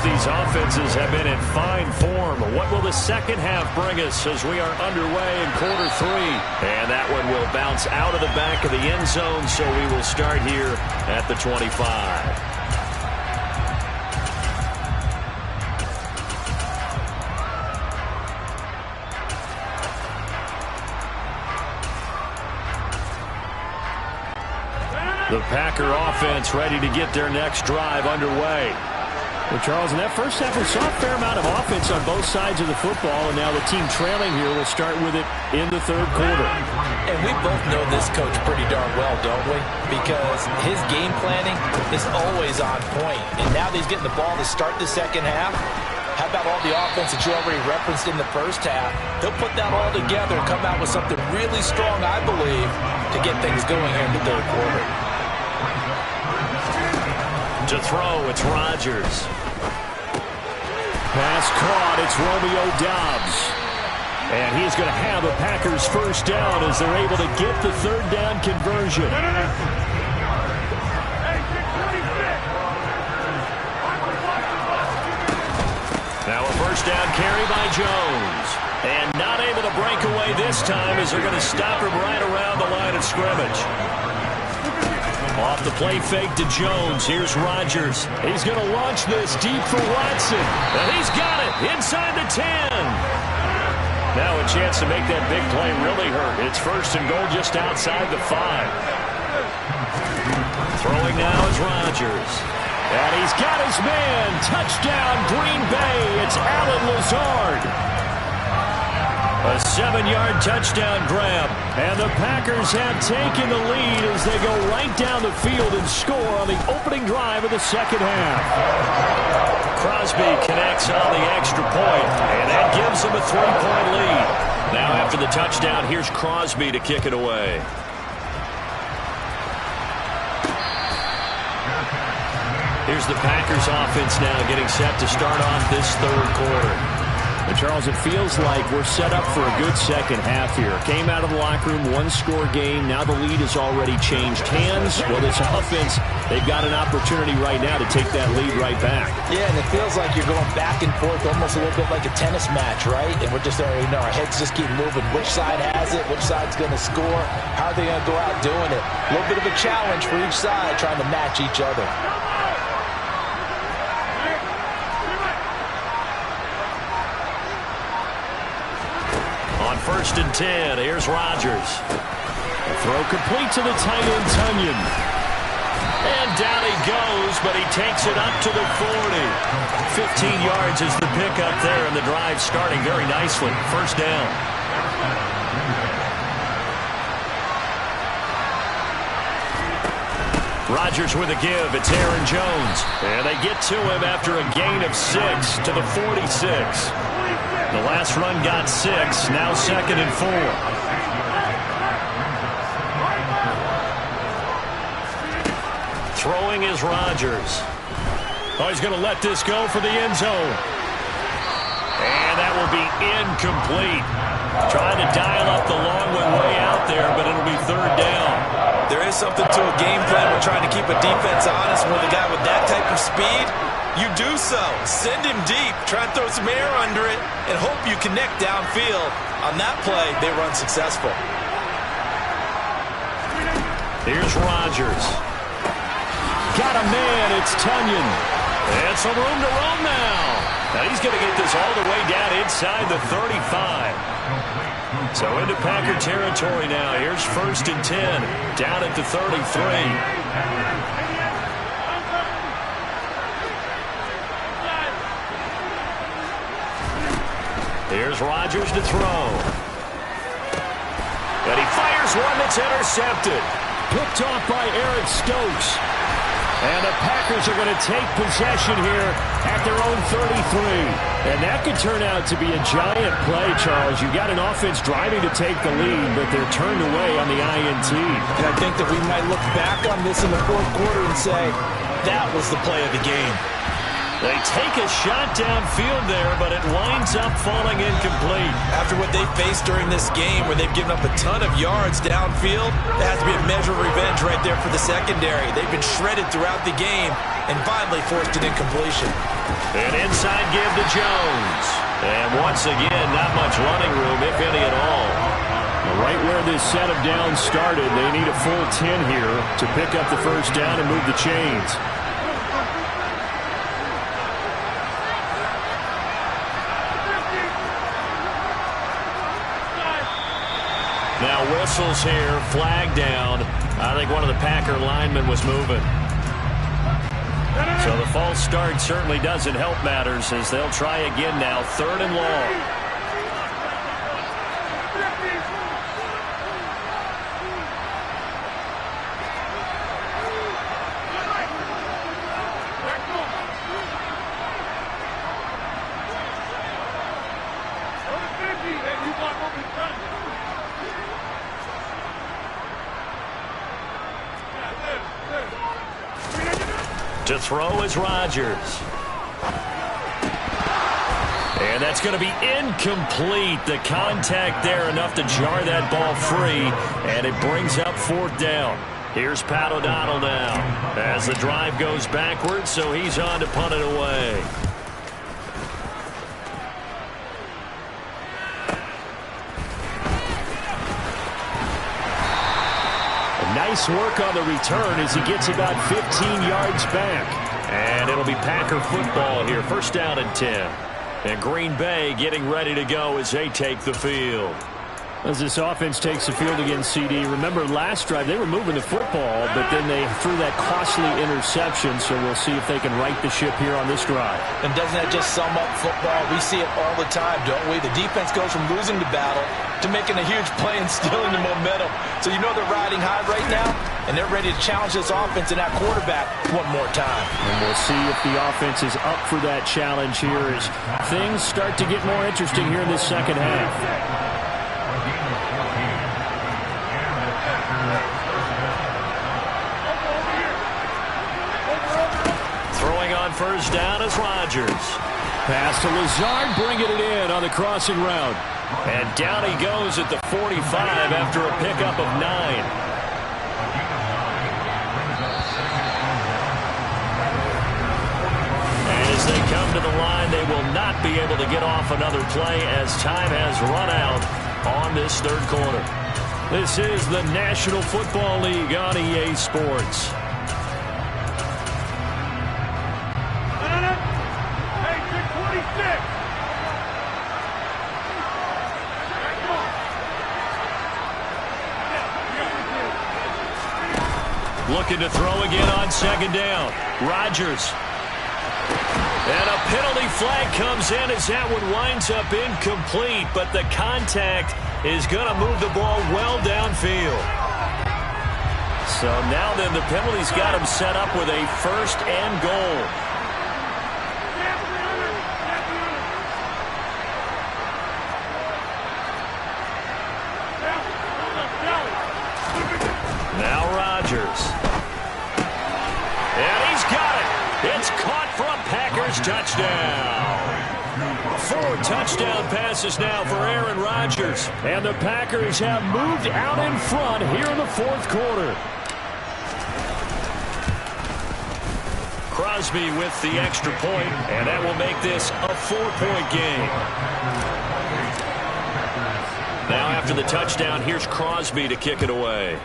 These offenses have been in fine form. What will the second half bring us as we are underway in quarter 3? And that one will bounce out of the back of the end zone, so we will start here at the 25. The Packer offense ready to get their next drive underway. Well, Charles, in that first half, we saw a fair amount of offense on both sides of the football, and now the team trailing here will start with it in the third quarter. And we both know this coach pretty darn well, don't we? Because his game planning is always on point. And now that he's getting the ball to start the second half, how about all the offense that you already referenced in the first half? He'll put that all together and come out with something really strong, I believe, to get things going here in the third quarter. To throw, it's Rodgers. Pass caught, it's Romeo Doubs. And he's going to have a Packers first down as they're able to get the third down conversion. Now a first down carry by Jones. And not able to break away this time as they're going to stop him right around the line of scrimmage. Off the play fake to Jones. Here's Rodgers. He's going to launch this deep for Watson. And he's got it inside the 10. Now a chance to make that big play really hurt. It's first and goal just outside the 5. Throwing now is Rodgers. And he's got his man. Touchdown, Green Bay. It's Allen Lazard. A 7-yard touchdown grab. And the Packers have taken the lead as they go right down the field and score on the opening drive of the second half. Crosby connects on the extra point, and that gives him a 3-point lead. Now after the touchdown, here's Crosby to kick it away. Here's the Packers offense now getting set to start off this third quarter. And Charles, it feels like we're set up for a good second half here. Came out of the locker room, one-score game. Now the lead has already changed hands. Well, this offense, they've got an opportunity right now to take that lead right back. Yeah, and it feels like you're going back and forth almost a little bit like a tennis match, right? And we're just already know our heads just keep moving. Which side has it? Which side's going to score? How are they going to go out doing it? A little bit of a challenge for each side trying to match each other. First and 10. Here's Rodgers. A throw complete to the tight end, Tunyon. And down he goes, but he takes it up to the 40. 15 yards is the pickup there, and the drive starting very nicely. First down. Rodgers with a give. It's Aaron Jones. And they get to him after a gain of 6 to the 46. The last run got 6, now second and 4. Throwing is Rodgers. Oh, he's going to let this go for the end zone. And that will be incomplete. Trying to dial up the long one way out there, but it'll be third down. There is something to a game plan with trying to keep a defense honest with a guy with that type of speed. You do so. Send him deep. Try and throw some air under it and hope you connect downfield. On that play, they run successful. Here's Rodgers. Got a man. It's Tunyon. And some room to roam now. Now he's going to get this all the way down inside the 35. So into Packer territory now. Here's first and 10. Down at the 33. Here's Rodgers to throw. And he fires one that's intercepted. Picked off by Eric Stokes. And the Packers are going to take possession here at their own 33. And that could turn out to be a giant play, Charles. You've got an offense driving to take the lead, but they're turned away on the INT. And I think that we might look back on this in the fourth quarter and say, that was the play of the game. They take a shot downfield there, but it winds up falling incomplete. After what they faced during this game where they've given up a ton of yards downfield, there has to be a measure of revenge right there for the secondary. They've been shredded throughout the game and finally forced an incompletion. An inside give to Jones. And once again, not much running room, if any at all. Right where this set of downs started, they need a full 10 here to pick up the first down and move the chains. Now whistles here, flag down. I think one of the Packer linemen was moving. So the false start certainly doesn't help matters as they'll try again now, third and long. To throw is Rodgers. And that's going to be incomplete. The contact there enough to jar that ball free, and it brings up fourth down. Here's Pat O'Donnell now as the drive goes backwards, so he's on to punt it away. Nice work on the return as he gets about 15 yards back. And it'll be Packer football here. First down and 10. And Green Bay getting ready to go as they take the field. As this offense takes the field against CD, remember last drive they were moving the football, but then they threw that costly interception, so we'll see if they can right the ship here on this drive. And doesn't that just sum up football? We see it all the time, don't we? The defense goes from losing the battle to making a huge play and stealing the momentum. So you know they're riding high right now, and they're ready to challenge this offense and that quarterback one more time. And we'll see if the offense is up for that challenge here as things start to get more interesting here in this second half. First down is Rodgers. Pass to Lazard, bringing it in on the crossing route. And down he goes at the 45 after a pickup of 9. As they come to the line, they will not be able to get off another play as time has run out on this third quarter. This is the National Football League on EA Sports. Looking to throw again on second down. Rodgers. And a penalty flag comes in as that one winds up incomplete, but the contact is going to move the ball well downfield. So now then the penalty's got him set up with a first and goal. Now Rodgers. And he's got it. It's caught for a Packers touchdown. 4 touchdown passes now for Aaron Rodgers. And the Packers have moved out in front here in the fourth quarter. Crosby with the extra point, and that will make this a 4-point game. Now after the touchdown, here's Crosby to kick it away.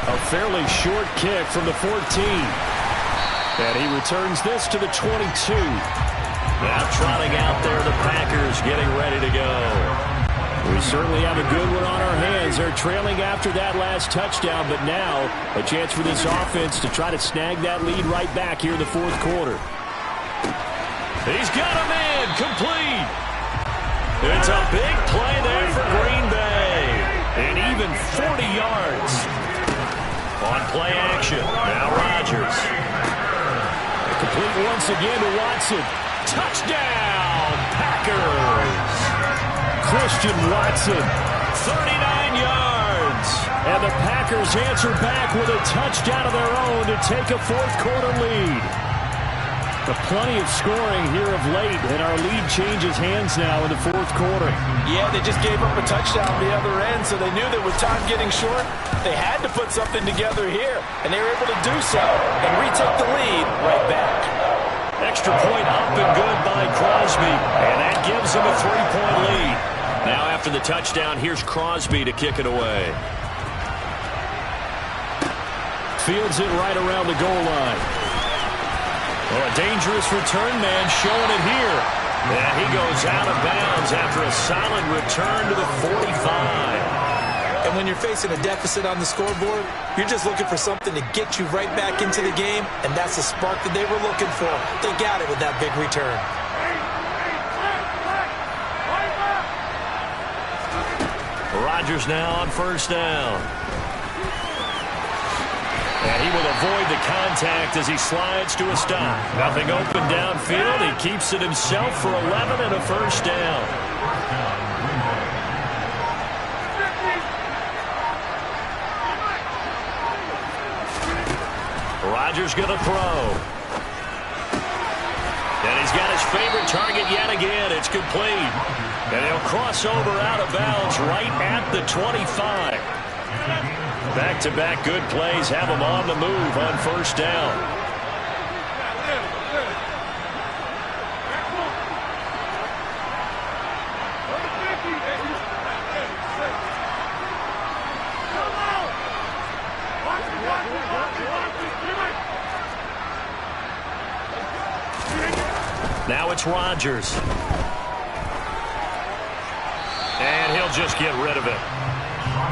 A fairly short kick from the 14. And he returns this to the 22. Now trotting out there, the Packers getting ready to go. We certainly have a good one on our hands. They're trailing after that last touchdown, but now a chance for this offense to try to snag that lead right back here in the fourth quarter. He's got him in, complete. It's a big play there for Green Bay. And even 40 yards. On play action, now Rodgers. Complete once again to Watson. Touchdown, Packers. Christian Watson, 39 yards. And the Packers answer back with a touchdown of their own to take a fourth quarter lead. Plenty of scoring here of late, and our lead changes hands now in the fourth quarter. Yeah, they just gave up a touchdown on the other end, so they knew that with time getting short, they had to put something together here, and they were able to do so and retake the lead right back. Extra point up and good by Crosby, and that gives them a 3-point lead. Now after the touchdown, here's Crosby to kick it away. Fields it right around the goal line. Well, a dangerous return man showing it here. And he goes out of bounds after a solid return to the 45. And when you're facing a deficit on the scoreboard, you're just looking for something to get you right back into the game, and that's the spark that they were looking for. They got it with that big return. Rodgers now on first down. And he will avoid the contact as he slides to a stop. Nothing open downfield. He keeps it himself for 11 and a first down. Rodgers going to throw. And he's got his favorite target yet again. It's complete. And he'll cross over out of bounds right at the 25. Back-to-back good plays have him on the move on first down. Now it's Rodgers. And he'll just get rid of it.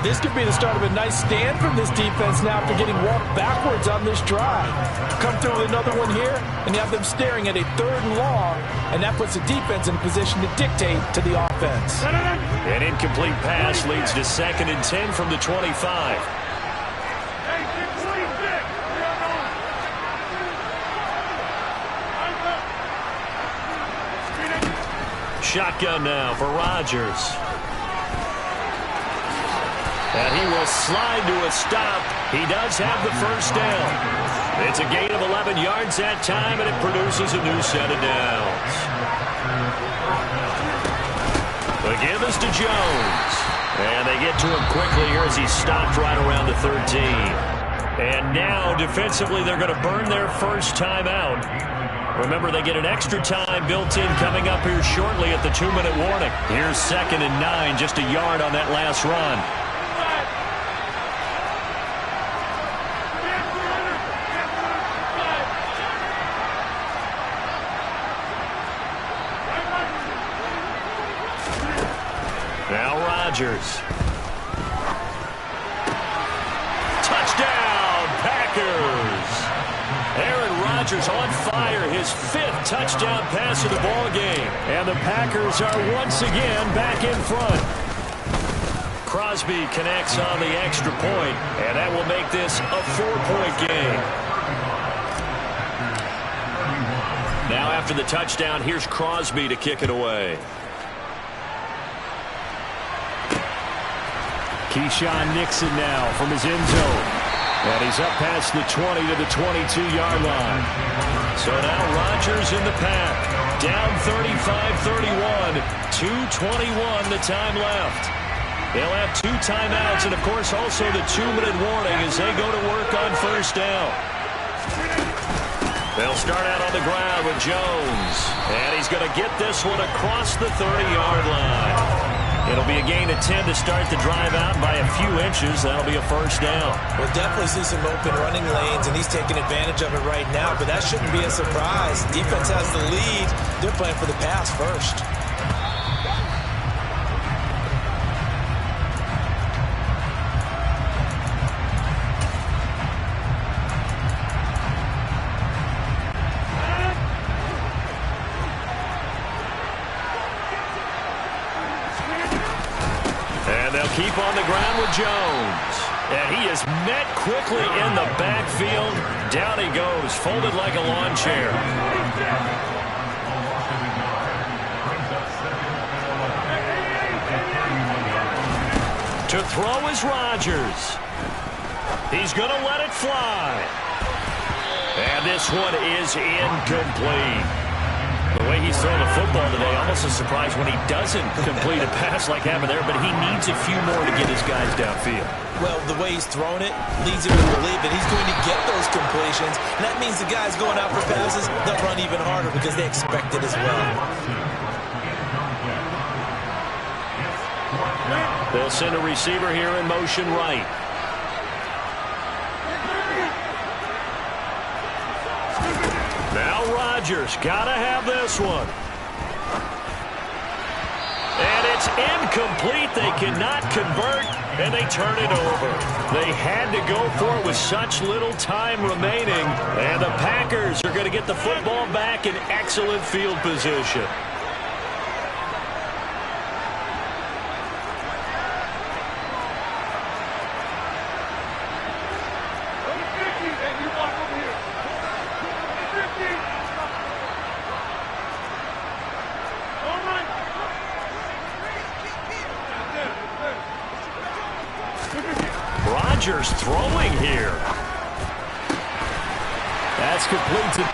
This could be the start of a nice stand from this defense now after getting walked backwards on this drive. Come through with another one here, and you have them staring at a 3rd and long, and that puts the defense in position to dictate to the offense. An incomplete pass leads to 2nd and 10 from the 25. Shotgun now for Rodgers. And he will slide to a stop. He does have the first down. It's a gain of 11 yards that time, and it produces a new set of downs. The give is to Jones. And they get to him quickly here as he's stopped right around the 13. And now, defensively, they're going to burn their first timeout. Remember, they get an extra time built in coming up here shortly at the 2-minute warning. Here's 2nd and 9, just a yard on that last run. Now Rodgers. Touchdown, Packers! Aaron Rodgers on fire, his 5th touchdown pass of the ball game. And the Packers are once again back in front. Crosby connects on the extra point, and that will make this a 4-point game. Now after the touchdown, here's Crosby to kick it away. Keyshawn Nixon now from his end zone. And he's up past the 20 to the 22-yard line. So now Rodgers in the pack. Down 35-31. 2:21 the time left. They'll have 2 timeouts and, of course, also the 2-minute warning as they go to work on first down. They'll start out on the ground with Jones. And he's going to get this one across the 30-yard line. It'll be a gain of 10 to start the drive out by a few inches. That'll be a first down. We'll definitely see some open running lanes, and he's taking advantage of it right now, but that shouldn't be a surprise. Defense has the lead. They're playing for the pass first. Keep on the ground with Jones. And he is met quickly in the backfield. Down he goes, folded like a lawn chair. To throw is Rodgers. He's going to let it fly. And this one is incomplete. The way he's throwing the football today, almost a surprise when he doesn't complete a pass like happened there, but he needs a few more to get his guys downfield. Well, the way he's throwing it leads him to believe that he's going to get those completions. And that means the guys going out for passes, they'll run even harder because they expect it as well. They'll send a receiver here in motion right. Now Rodgers, gotta have this one. And it's incomplete. They cannot convert, and they turn it over. They had to go for it with such little time remaining, and the Packers are going to get the football back in excellent field position. Rodgers throwing here. That's complete.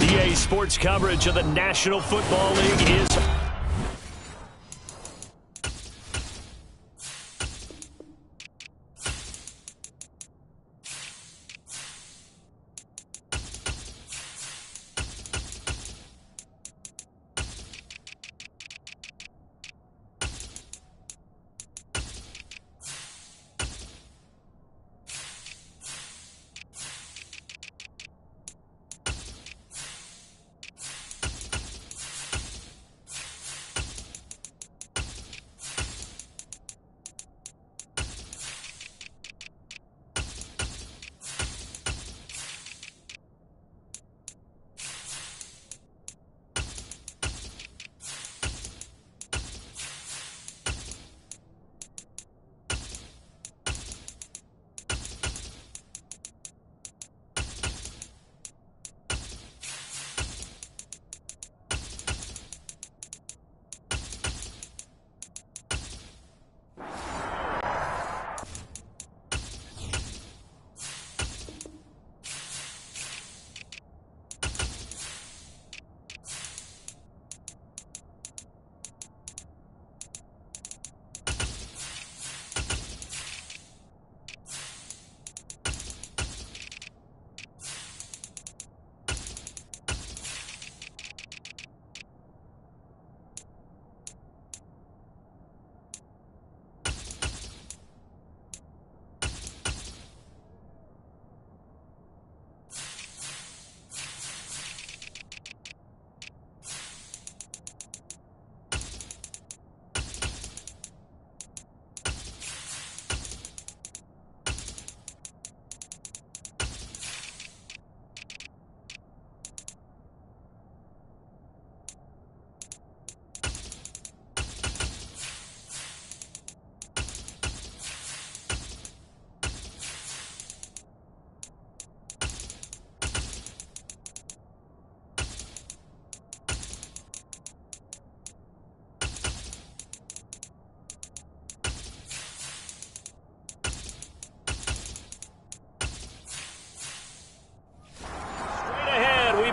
EA Sports coverage of the National Football League is...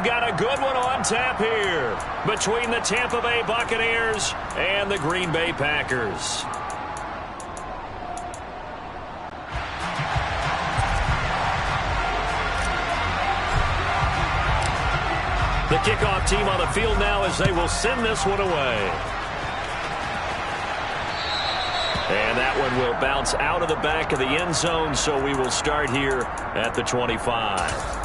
Got a good one on tap here between the Tampa Bay Buccaneers and the Green Bay Packers. The kickoff team on the field now as they will send this one away. And that one will bounce out of the back of the end zone, so we will start here at the 25.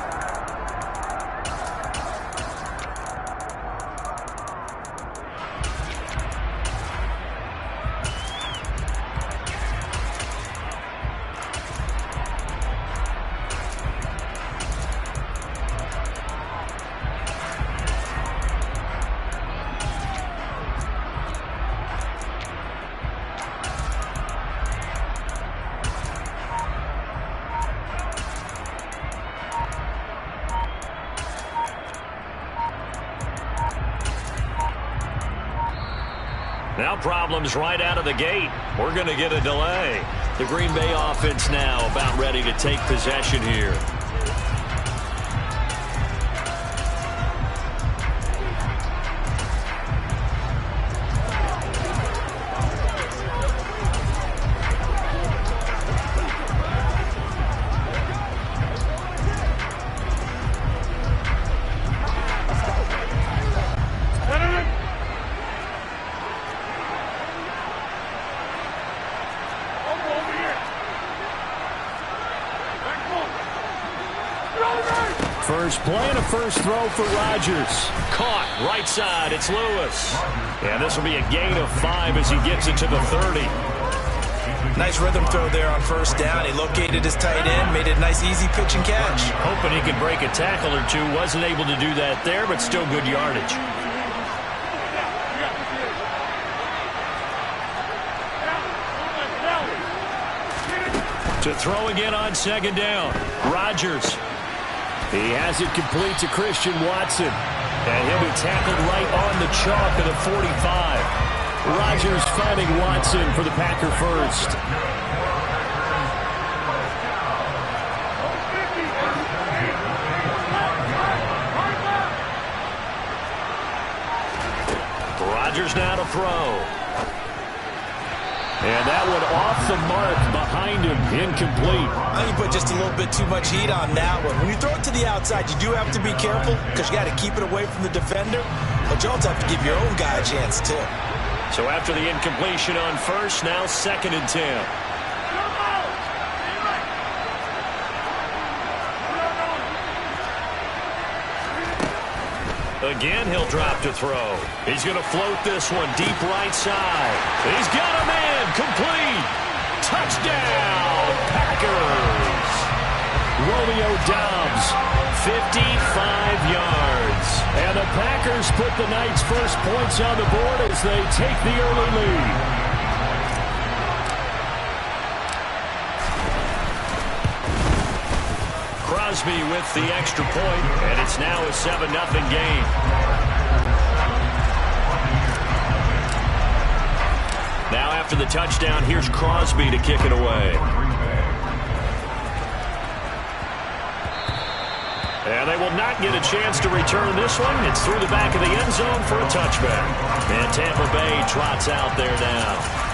Now problems right out of the gate. We're going to get a delay. The Green Bay offense now about ready to take possession here. First play and a first throw for Rodgers. Caught right side. It's Lewis. And this will be a gain of 5 as he gets it to the 30. Nice rhythm throw there on first down. He located his tight end, made it a nice easy pitch and catch. Hoping he could break a tackle or two. Wasn't able to do that there, but still good yardage. To throw again on second down. Rodgers. He has it complete to Christian Watson. And he'll be tackled right on the chalk of the 45. Rodgers finding Watson for the Packer first. Rodgers now to throw. And that one off the mark behind him, incomplete. I think you put just a little bit too much heat on that one. When you throw it to the outside, you do have to be careful because you got to keep it away from the defender. But you also have to give your own guy a chance, too. So after the incompletion on first, now 2nd and 10. Again, he'll drop to throw. He's going to float this one deep right side. He's got a man complete. Touchdown, Packers. Romeo Doubs, 55 yards. And the Packers put the Knights' first points on the board as they take the early lead. Crosby with the extra point, and it's now a 7-0 game. Now after the touchdown, here's Crosby to kick it away. And they will not get a chance to return this one. It's through the back of the end zone for a touchback. And Tampa Bay trots out there now.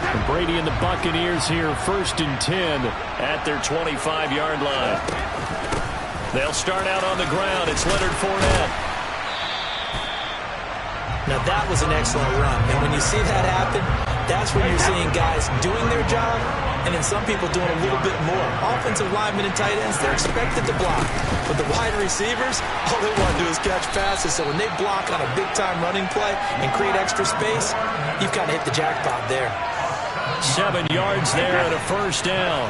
And Brady and the Buccaneers here, 1st and 10 at their 25-yard line. They'll start out on the ground. It's Leonard Fournette. Now that was an excellent run. And when you see that happen, that's when you're seeing guys doing their job and then some people doing a little bit more. Offensive linemen and tight ends, they're expected to block. But the wide receivers, all they want to do is catch passes. So when they block on a big-time running play and create extra space, you've kind of hit the jackpot there. 7 yards there and a first down.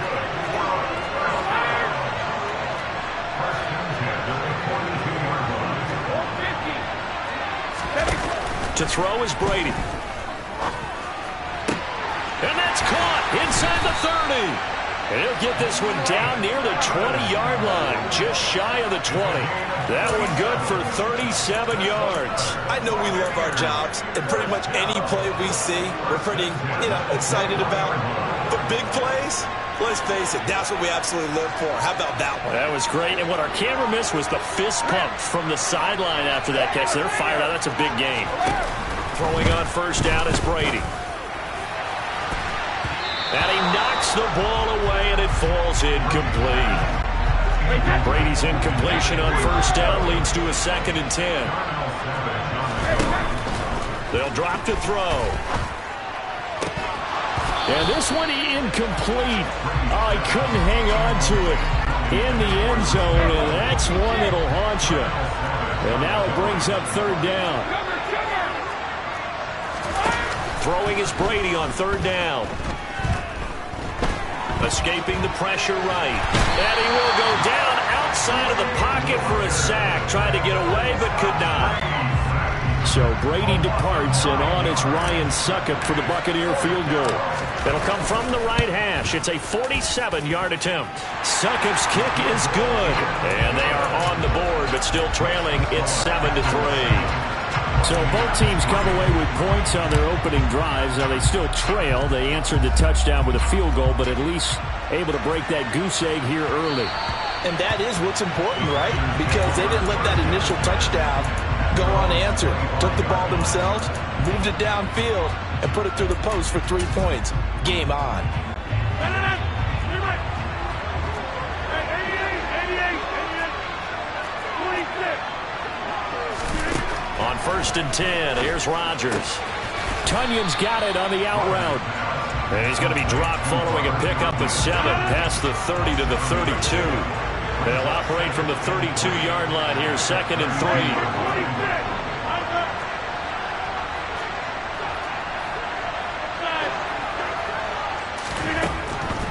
To throw is Brady. And that's caught inside the 30. And he'll get this one down near the 20-yard line, just shy of the 20. That one good for 37 yards. I know we love our jobs, and pretty much any play we see, we're pretty, excited about. But big plays, let's face it, that's what we absolutely live for. How about that one? That was great. And what our camera missed was the fist pump from the sideline after that catch. They're fired out. That's a big game. Throwing on first down is Brady. And he knocks the ball away, and it falls incomplete. Brady's incompletion on first down leads to a 2nd and 10. They'll drop to throw. And this one incomplete. Oh, he couldn't hang on to it in the end zone, and that's one that'll haunt you. And now it brings up 3rd down. Throwing is Brady on 3rd down. Escaping the pressure right. And he will go down outside of the pocket for a sack. Tried to get away, but could not. So Brady departs, and on it's Ryan Succop for the Buccaneer field goal. It'll come from the right hash. It's a 47-yard attempt. Succop's kick is good. And they are on the board, but still trailing. It's 7-3. So both teams come away with points on their opening drives. Now they still trail. They answered the touchdown with a field goal, but at least able to break that goose egg here early. And that is what's important, right? Because they didn't let that initial touchdown go unanswered. Took the ball themselves, moved it downfield, and put it through the post for 3 points. Game on. On 1st and 10, here's Rodgers. Tunyon's got it on the out route. And he's going to be dropped following a pickup of 7 past the 30 to the 32. They'll operate from the 32-yard line here, 2nd and 3.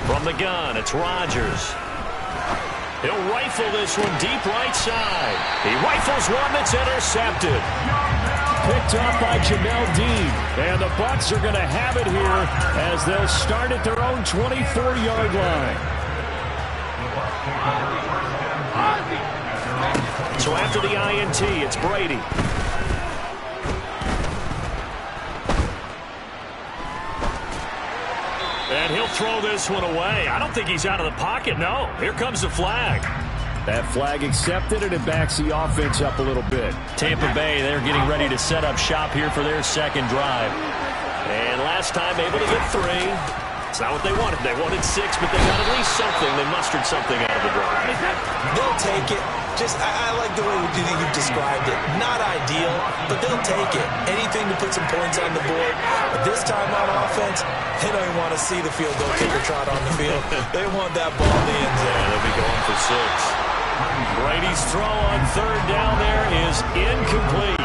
From the gun, it's Rodgers. He'll rifle this one deep right side. He rifles one that's intercepted. Picked up by Jamel Dean. And the Bucs are going to have it here as they'll start at their own 24-yard line. So after the INT, it's Brady. And he'll throw this one away. I don't think he's out of the pocket, no. Here comes the flag. That flag accepted, and it backs the offense up a little bit. Tampa Bay, they're getting ready to set up shop here for their second drive. And last time able to get 3. It's not what they wanted. They wanted 6, but they got at least something. They mustered something out of the drive. They'll take it. I like the way you described it. Not ideal, but they'll take it. Anything to put some points on the board. But this time on offense, they don't even want to see the field goal kicker trot on the field. They want that ball in the end zone. Yeah, they'll be going for 6. Brady's throw on 3rd down there is incomplete.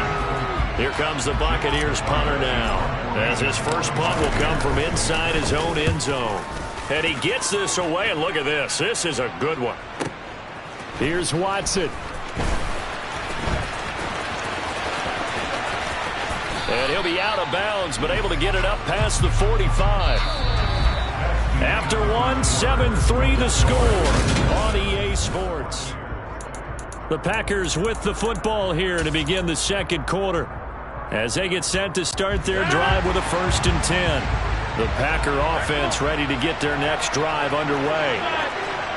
Here comes the Buccaneers punter now, as his first punt will come from inside his own end zone. And he gets this away, and look at this. This is a good one. Here's Watson. And he'll be out of bounds, but able to get it up past the 45. After 1, 7-3 the score on EA Sports. The Packers with the football here to begin the second quarter, as they get set to start their drive with a 1st and 10. The Packer offense ready to get their next drive underway.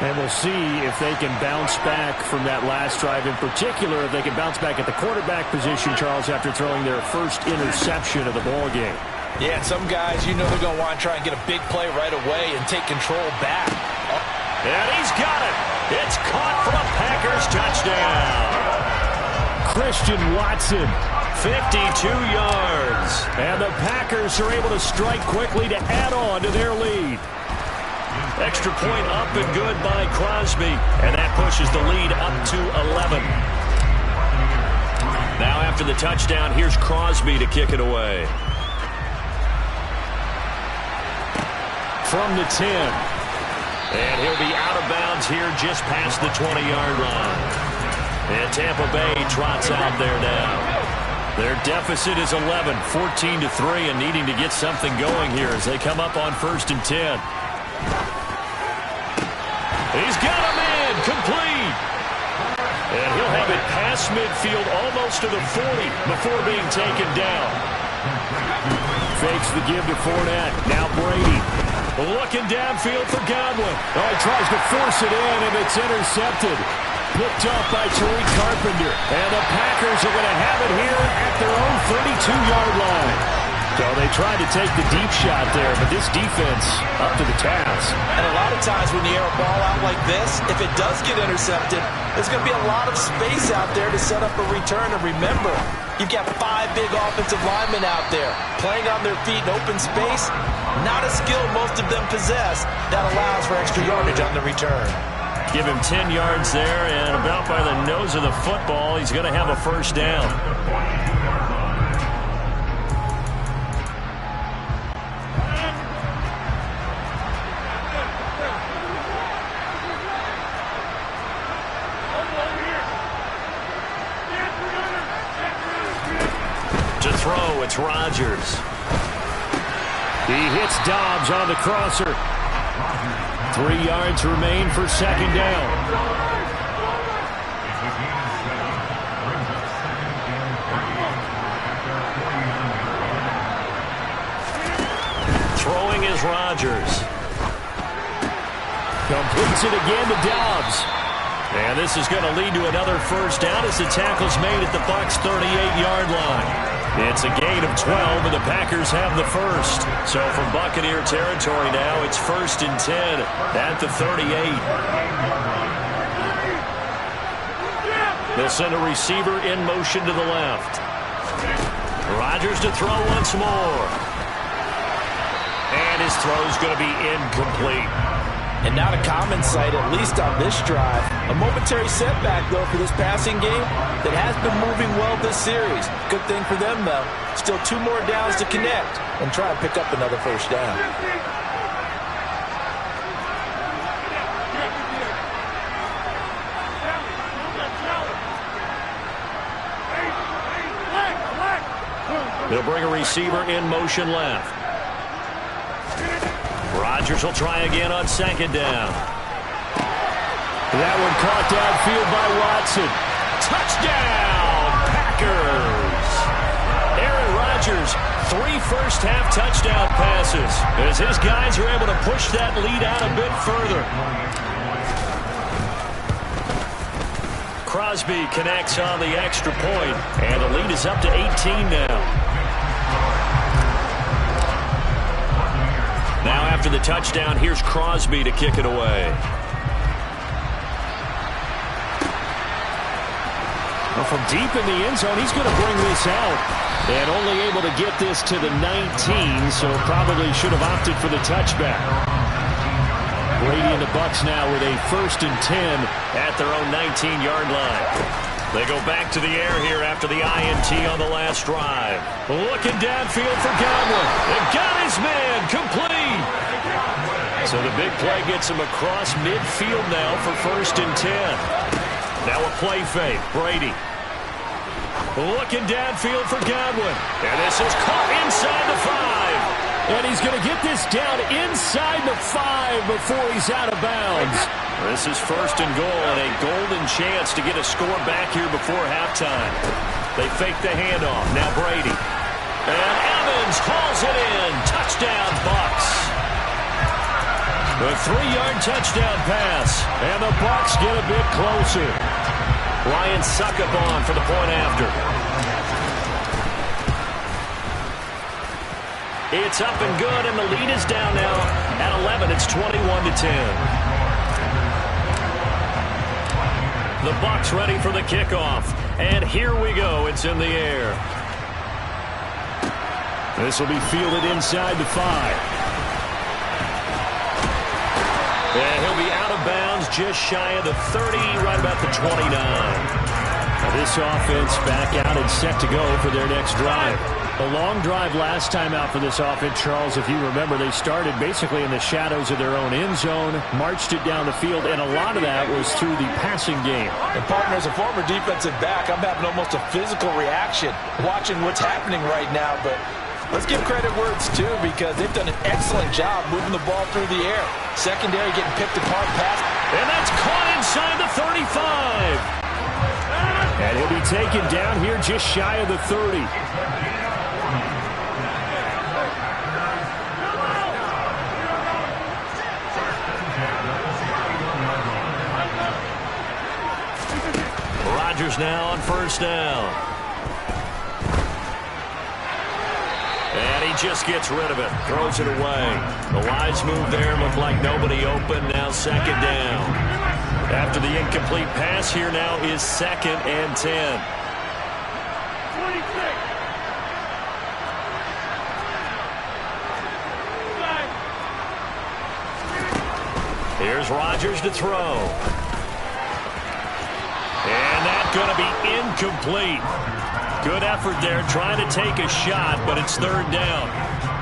And we'll see if they can bounce back from that last drive. In particular, if they can bounce back at the quarterback position, Charles, after throwing their first interception of the ball game. Yeah, and some guys, you know they're going to want to try and get a big play right away and take control back. And he's got it. It's caught for a Packers touchdown. Christian Watson. 52 yards. And the Packers are able to strike quickly to add on to their lead. Extra point up and good by Crosby. And that pushes the lead up to 11. Now after the touchdown, here's Crosby to kick it away. From the 10. And he'll be out of bounds here just past the 20-yard line. And Tampa Bay trots out there now. Their deficit is 11, 14-3, and needing to get something going here as they come up on 1st and 10. He's got a man, complete. And he'll have it past midfield almost to the 40 before being taken down. Fakes the give to Fournette. Now Brady. Looking downfield for Godwin. Oh, he tries to force it in, and it's intercepted. Picked off by Tariq Carpenter. And the Packers are going to have it here at their own 32-yard line. So they tried to take the deep shot there, but this defense up to the task. And a lot of times when you air a ball out like this, if it does get intercepted, there's going to be a lot of space out there to set up a return. And remember, you've got 5 big offensive linemen out there playing on their feet in open space. Not a skill most of them possess that allows for extra yardage on the return. Give him 10 yards there, and about by the nose of the football, he's going to have a 1st down. To throw, it's Rodgers. He hits Dobbs on the crosser. 3 yards remain for 2nd down. Throwing is Rodgers. Completes it again to Dobbs. And this is going to lead to another 1st down as the tackle's made at the Bucs' 38-yard line. It's a gain of 12, and the Packers have the 1st. So from Buccaneer territory now, it's 1st and 10 at the 38. They'll send a receiver in motion to the left. Rodgers to throw once more. And his throw's going to be incomplete. And not a common sight, at least on this drive. A momentary setback, though, for this passing game that has been moving well this series. Good thing for them, though. Still 2 more downs to connect and try and pick up another 1st down. They'll bring a receiver in motion left. Rodgers will try again on 2nd down. That one caught downfield by Watson. Touchdown, Packers! Aaron Rodgers Rodgers, 3 first-half touchdown passes as his guys are able to push that lead out a bit further. Crosby connects on the extra point, and the lead is up to 18 now. Now after the touchdown, here's Crosby to kick it away. Well, from deep in the end zone, he's going to bring this out. And only able to get this to the 19, so probably should have opted for the touchback. Brady and the Bucs now with a 1st and 10 at their own 19-yard line. They go back to the air here after the INT on the last drive. Looking downfield for Godwin. They got his man complete. So the big play gets him across midfield now for 1st and 10. Now a play fake. Brady. Looking downfield for Godwin. And this is caught inside the 5. And he's going to get this down inside the 5 before he's out of bounds. This is 1st and goal and a golden chance to get a score back here before halftime. They fake the handoff. Now Brady. And Evans hauls it in. Touchdown, Bucs. A 3-yard touchdown pass. And the Bucs get a bit closer. Ryan Suckup on for the point after. It's up and good, and the lead is down now at 11. It's 21-10. The Bucs ready for the kickoff. And here we go. It's in the air. This will be fielded inside the 5. And he'll be out of bounds just shy of the 30, right about the 29. Now this offense back out and set to go for their next drive. A long drive last time out for this offense, Charles. If you remember, they started basically in the shadows of their own end zone, marched it down the field, and a lot of that was through the passing game. And partner, as a former defensive back, I'm having almost a physical reaction watching what's happening right now, but let's give credit where it's due because they've done an excellent job moving the ball through the air. Secondary getting picked apart, pass. And that's caught inside the 35. And he'll be taken down here just shy of the 30. Rodgers now on 1st down. And he just gets rid of it. Throws it away. The wise move there. Looked like nobody open. Now 2nd down. After the incomplete pass, here now is 2nd and 10. Here's Rodgers to throw. And that's going to be incomplete. Good effort there, trying to take a shot, but it's 3rd down.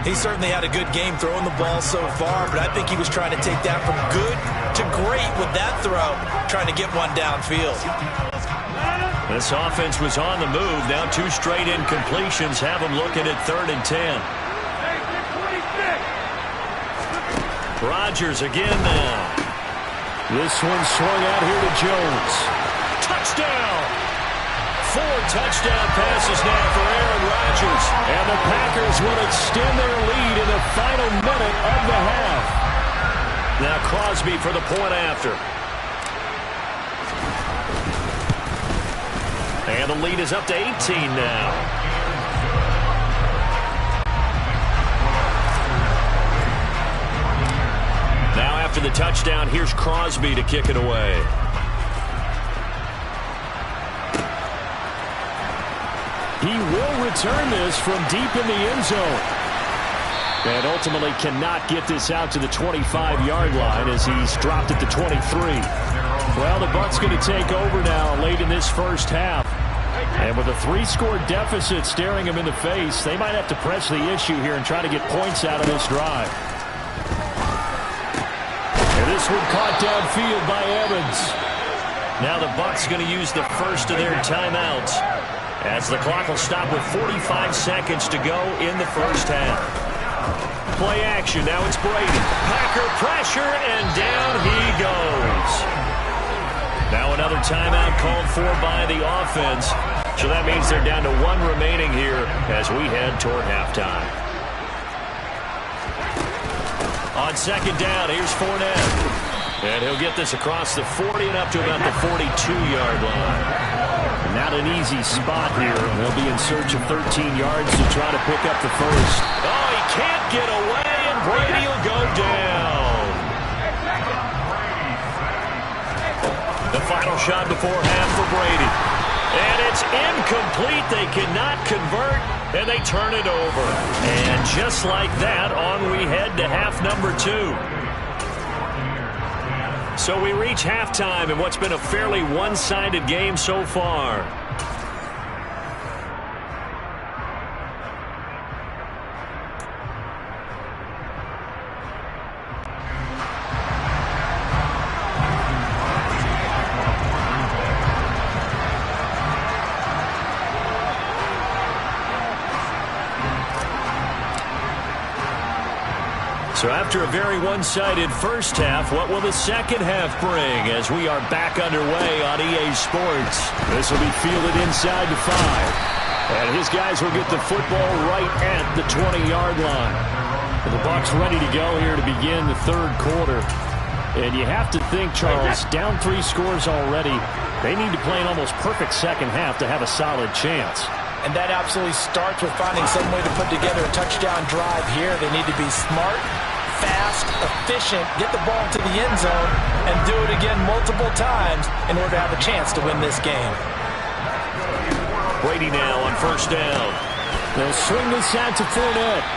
He certainly had a good game throwing the ball so far, but I think he was trying to take that from good to great with that throw, trying to get one downfield. This offense was on the move. Now 2 straight incompletions have them looking at 3rd and 10. Rodgers again now. This one swung out here to Jones. Touchdown! 4 touchdown passes now for Aaron Rodgers. And the Packers will extend their lead in the final minute of the half. Now Crosby for the point after. And the lead is up to 18 now. Now after the touchdown, here's Crosby to kick it away. He will return this from deep in the end zone. And ultimately cannot get this out to the 25-yard line as he's dropped at the 23. Well, the Bucs going to take over now late in this first half. And with a 3-score deficit staring him in the face, they might have to press the issue here and try to get points out of this drive. And this one caught downfield by Evans. Now the Bucs going to use the first of their timeouts, as the clock will stop with 45 seconds to go in the first half. Play action. Now it's Brady. Packer pressure, and down he goes. Now another timeout called for by the offense. So that means they're down to 1 remaining here as we head toward halftime. On second down, here's Fournette. And he'll get this across the 40 and up to about the 42-yard line. Not an easy spot here. They'll be in search of 13 yards to try to pick up the first. Oh, he can't get away, and Brady will go down. The final shot before half for Brady. And it's incomplete. They cannot convert, and they turn it over. And just like that, on we head to half number 2. So we reach halftime in what's been a fairly one-sided game so far. So after a very one-sided first half, what will the second half bring as we are back underway on EA Sports? This will be fielded inside the 5. And his guys will get the football right at the 20-yard line. And the Bucs ready to go here to begin the third quarter. And you have to think, Charles, down 3 scores already. They need to play an almost perfect second half to have a solid chance. And that absolutely starts with finding some way to put together a touchdown drive here. They need to be smart, fast, efficient, get the ball to the end zone, and do it again multiple times in order to have a chance to win this game. Brady now on first down. They'll swing this out to Fournette.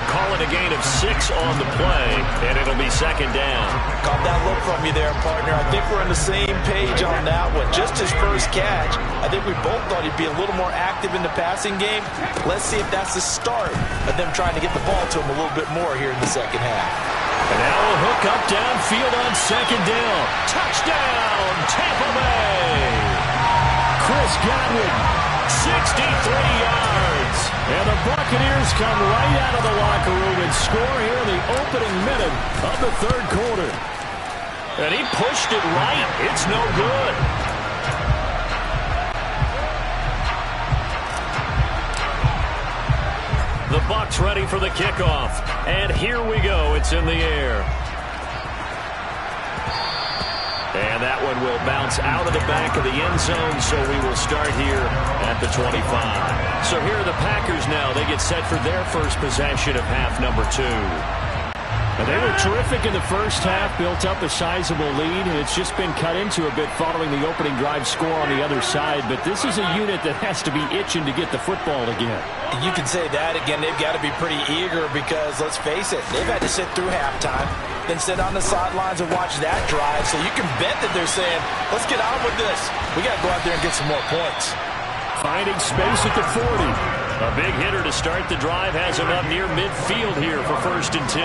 Call it a gain of 6 on the play, and it'll be second down. Got that look from you there, partner. I think we're on the same page on that one. Just his first catch, I think we both thought he'd be a little more active in the passing game. Let's see if that's the start of them trying to get the ball to him a little bit more here in the second half. And now a hook up downfield on second down. Touchdown, Tampa Bay! Chris Godwin, 63 yards. And the Buccaneers come right out of the locker room and score here in the opening minute of the third quarter. And he pushed it right. It's no good. The Bucs ready for the kickoff. And here we go. It's in the air. And that one will bounce out of the back of the end zone, so we will start here at the 25. So here are the Packers now. They get set for their first possession of half number 2. And they were terrific in the first half, built up a sizable lead, and it's just been cut into a bit following the opening drive score on the other side. But this is a unit that has to be itching to get the football again. You can say that again. They've got to be pretty eager because, let's face it, they've had to sit through halftime, then sit on the sidelines and watch that drive. So you can bet that they're saying, let's get on with this. We got to go out there and get some more points. Finding space at the 40. A big hitter to start the drive has him up near midfield here for 1st and 10.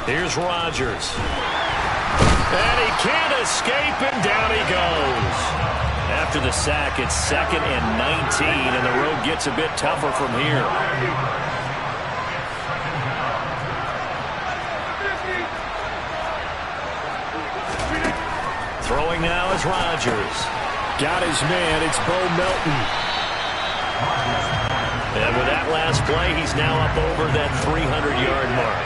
Here's Rodgers. And he can't escape, and down he goes. After the sack, it's 2nd and 19, and the road gets a bit tougher from here. Throwing now is Rodgers. Got his man. It's Bo Melton. And with that last play, he's now up over that 300-yard mark.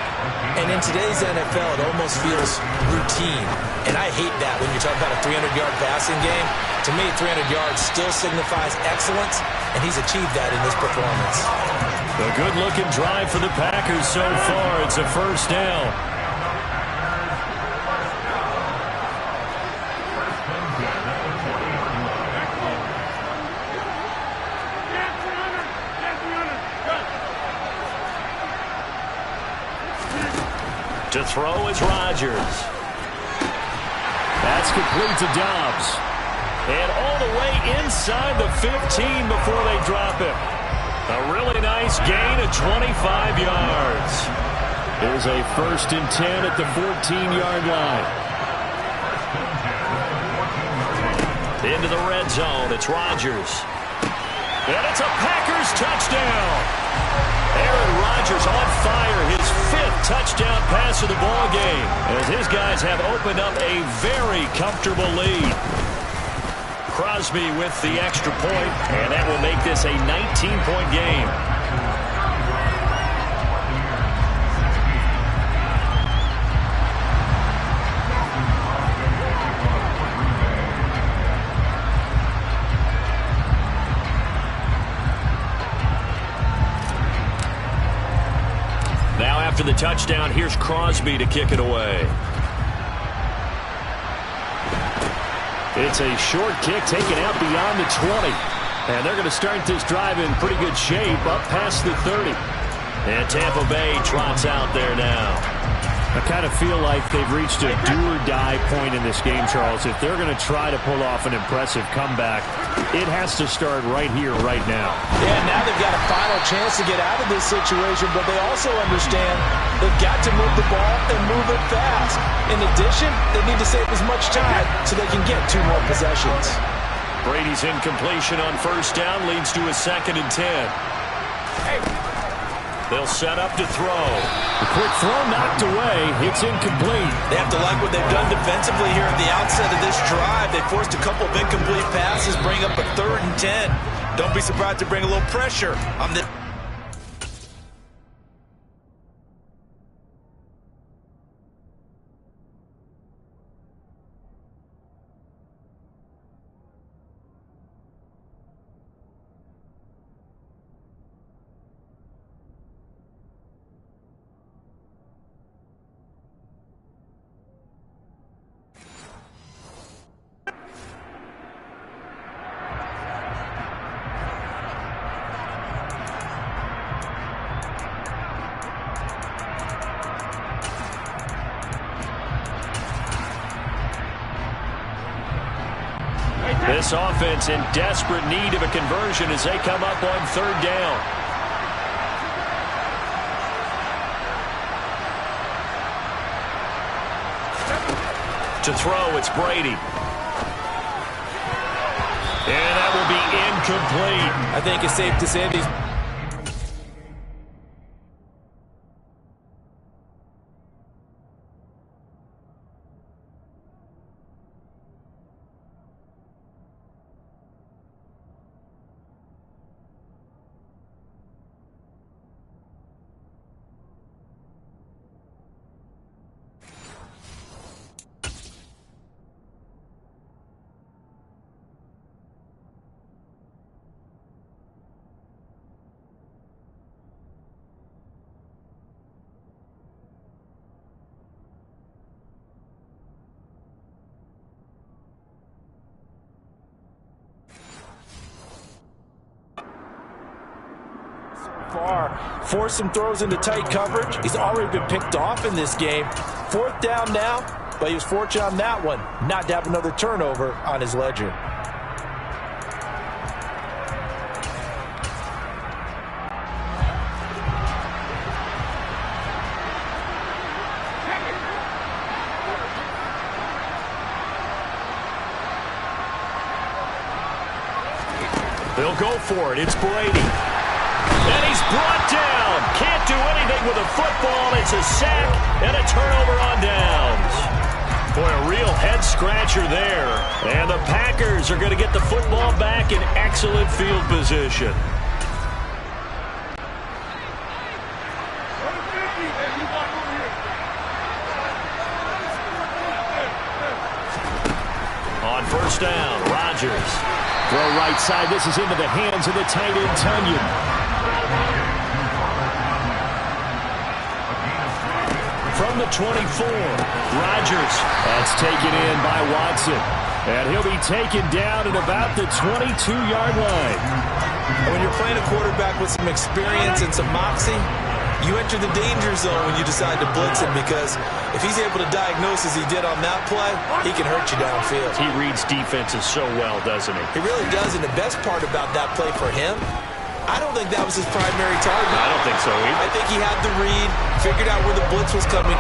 And in today's NFL, it almost feels routine. And I hate that when you talk about a 300-yard passing game. To me, 300 yards still signifies excellence, and he's achieved that in this performance. A good-looking drive for the Packers so far. It's a first down. To throw is Rodgers. That's complete to Dobbs. And all the way inside the 15 before they drop him. A really nice gain of 25 yards. Here's a 1st and 10 at the 14-yard line. Into the red zone. It's Rodgers. And it's a Packers touchdown. Aaron Rodgers on fire, his 5th touchdown pass of the ball game, as his guys have opened up a very comfortable lead. Crosby with the extra point, and that will make this a 19-point game. Now after the touchdown, here's Crosby to kick it away. It's a short kick taken out beyond the 20. And they're going to start this drive in pretty good shape up past the 30. And Tampa Bay trots out there now. I kind of feel like they've reached a do-or-die point in this game, Charles. If they're going to try to pull off an impressive comeback, it has to start right here, right now. Yeah, now they've got a final chance to get out of this situation, but they also understand they've got to move the ball and move it fast. In addition, they need to save as much time so they can get 2 more possessions. Brady's incompletion on first down leads to a 2nd and 10. They'll set up to throw. The quick throw knocked away. It's incomplete. They have to like what they've done defensively here at the outset of this drive. They forced a couple of incomplete passes, bring up a 3rd and 10. Don't be surprised to bring a little pressure on the... This offense in desperate need of a conversion as they come up on 3rd down. To throw, it's Brady. And that will be incomplete. I think it's safe to say these... Forced some throws into tight coverage. He's already been picked off in this game. 4th down now, but he was fortunate on that one not to have another turnover on his ledger. They'll go for it. It's Brady. And he's brought down. Can't do anything with a football. It's a sack and a turnover on downs. Boy, a real head-scratcher there. And the Packers are going to get the football back in excellent field position. On first down, Rodgers. Throw right side. This is into the hands of the tight end, Tunyon. From the 24, Rodgers. That's taken in by Watson. And he'll be taken down at about the 22-yard line. When you're playing a quarterback with some experience and some moxie, you enter the danger zone when you decide to blitz him, because if he's able to diagnose as he did on that play, he can hurt you downfield. He reads defenses so well, doesn't he? He really does, and the best part about that play for him, I don't think that was his primary target. I don't think so either. I think he had the read, figured out where the blitz was coming.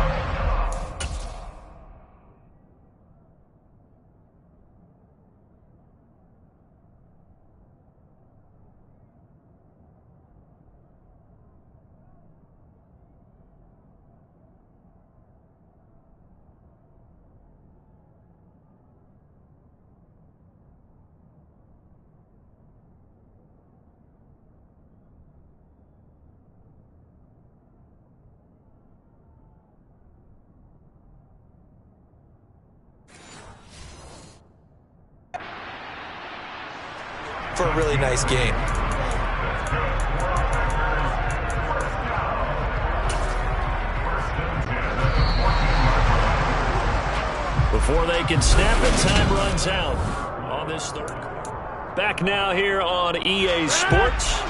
for a really nice game. Before they can snap it, time runs out on this third. Back now here on EA Sports.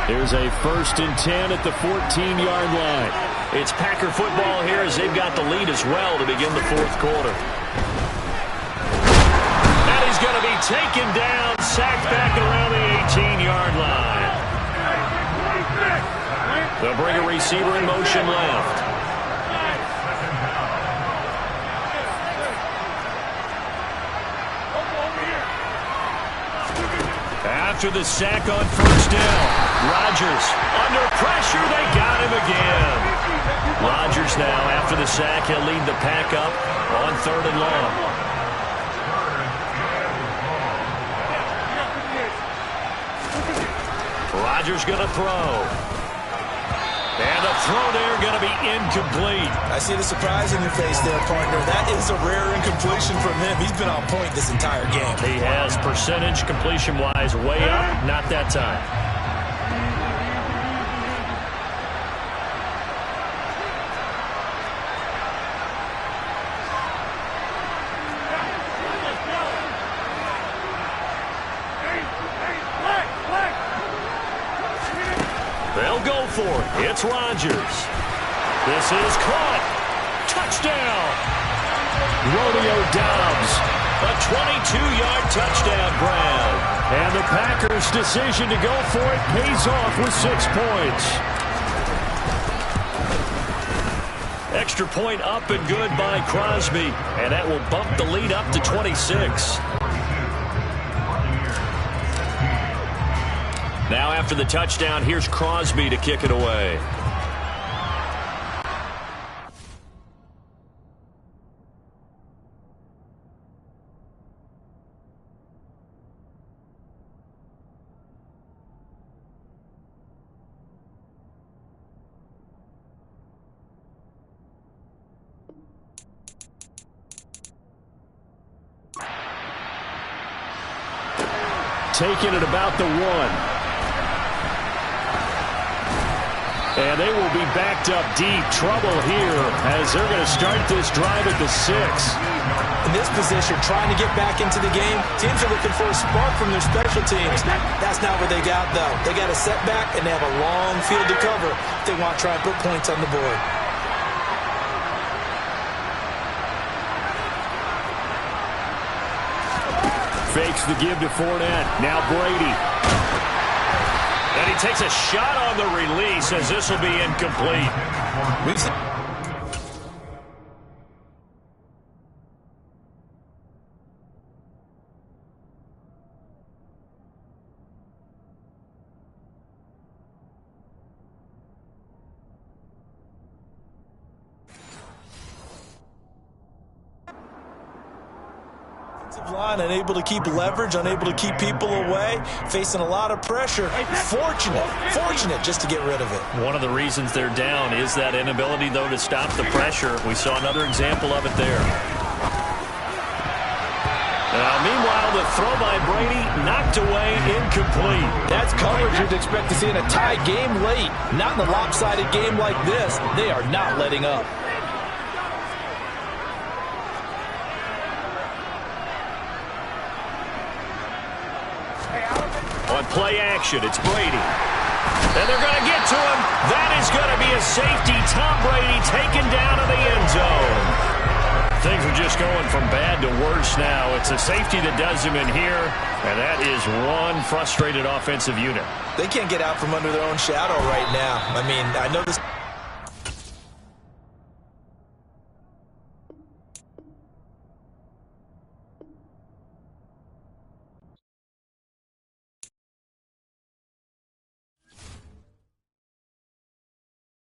Here's a 1st and 10 at the 14-yard line. It's Packer football here as they've got the lead as well to begin the 4th quarter. And he's going to be taken down, sacked back around the 18-yard line. They'll bring a receiver in motion left. After the sack on 1st down, Rodgers under pressure. They got him again. Rodgers now, after the sack, he'll lead the pack up on 3rd and long. Rodgers going to throw. And the throw there going to be incomplete. I see the surprise in your face there, partner. That is a rare incompletion from him. He's been on point this entire game. He has percentage completion-wise way up. Not that time. They'll go for it. It's Rodgers. This is caught. Touchdown. Rodeo Dobbs. A 22-yard touchdown grab. And the Packers' decision to go for it pays off with 6 points. Extra point up and good by Crosby. And that will bump the lead up to 26. Now after the touchdown, here's Crosby to kick it away. Taking it about the 1. And they will be backed up deep. Trouble here as they're going to start this drive at the 6. In this position, trying to get back into the game, teams are looking for a spark from their special teams. That's not what they got, though. They got a setback, and they have a long field to cover if they want to try and put points on the board. Fakes the give to Fournette. Now Brady. And he takes a shot on the release as this will be incomplete. Line, unable to keep leverage, unable to keep people away, facing a lot of pressure. Fortunate just to get rid of it. One of the reasons they're down is that inability, though, to stop the pressure. We saw another example of it there. Meanwhile, the throw by Brady knocked away, incomplete. That's coverage you'd expect to see in a tie game late. Not in a lopsided game like this. They are not letting up. On play action, it's Brady. And they're going to get to him. That is going to be a safety. Tom Brady taken down to the end zone. Things are just going from bad to worse now. It's a safety that does him in here, and that is one frustrated offensive unit. They can't get out from under their own shadow right now. I mean, I know this...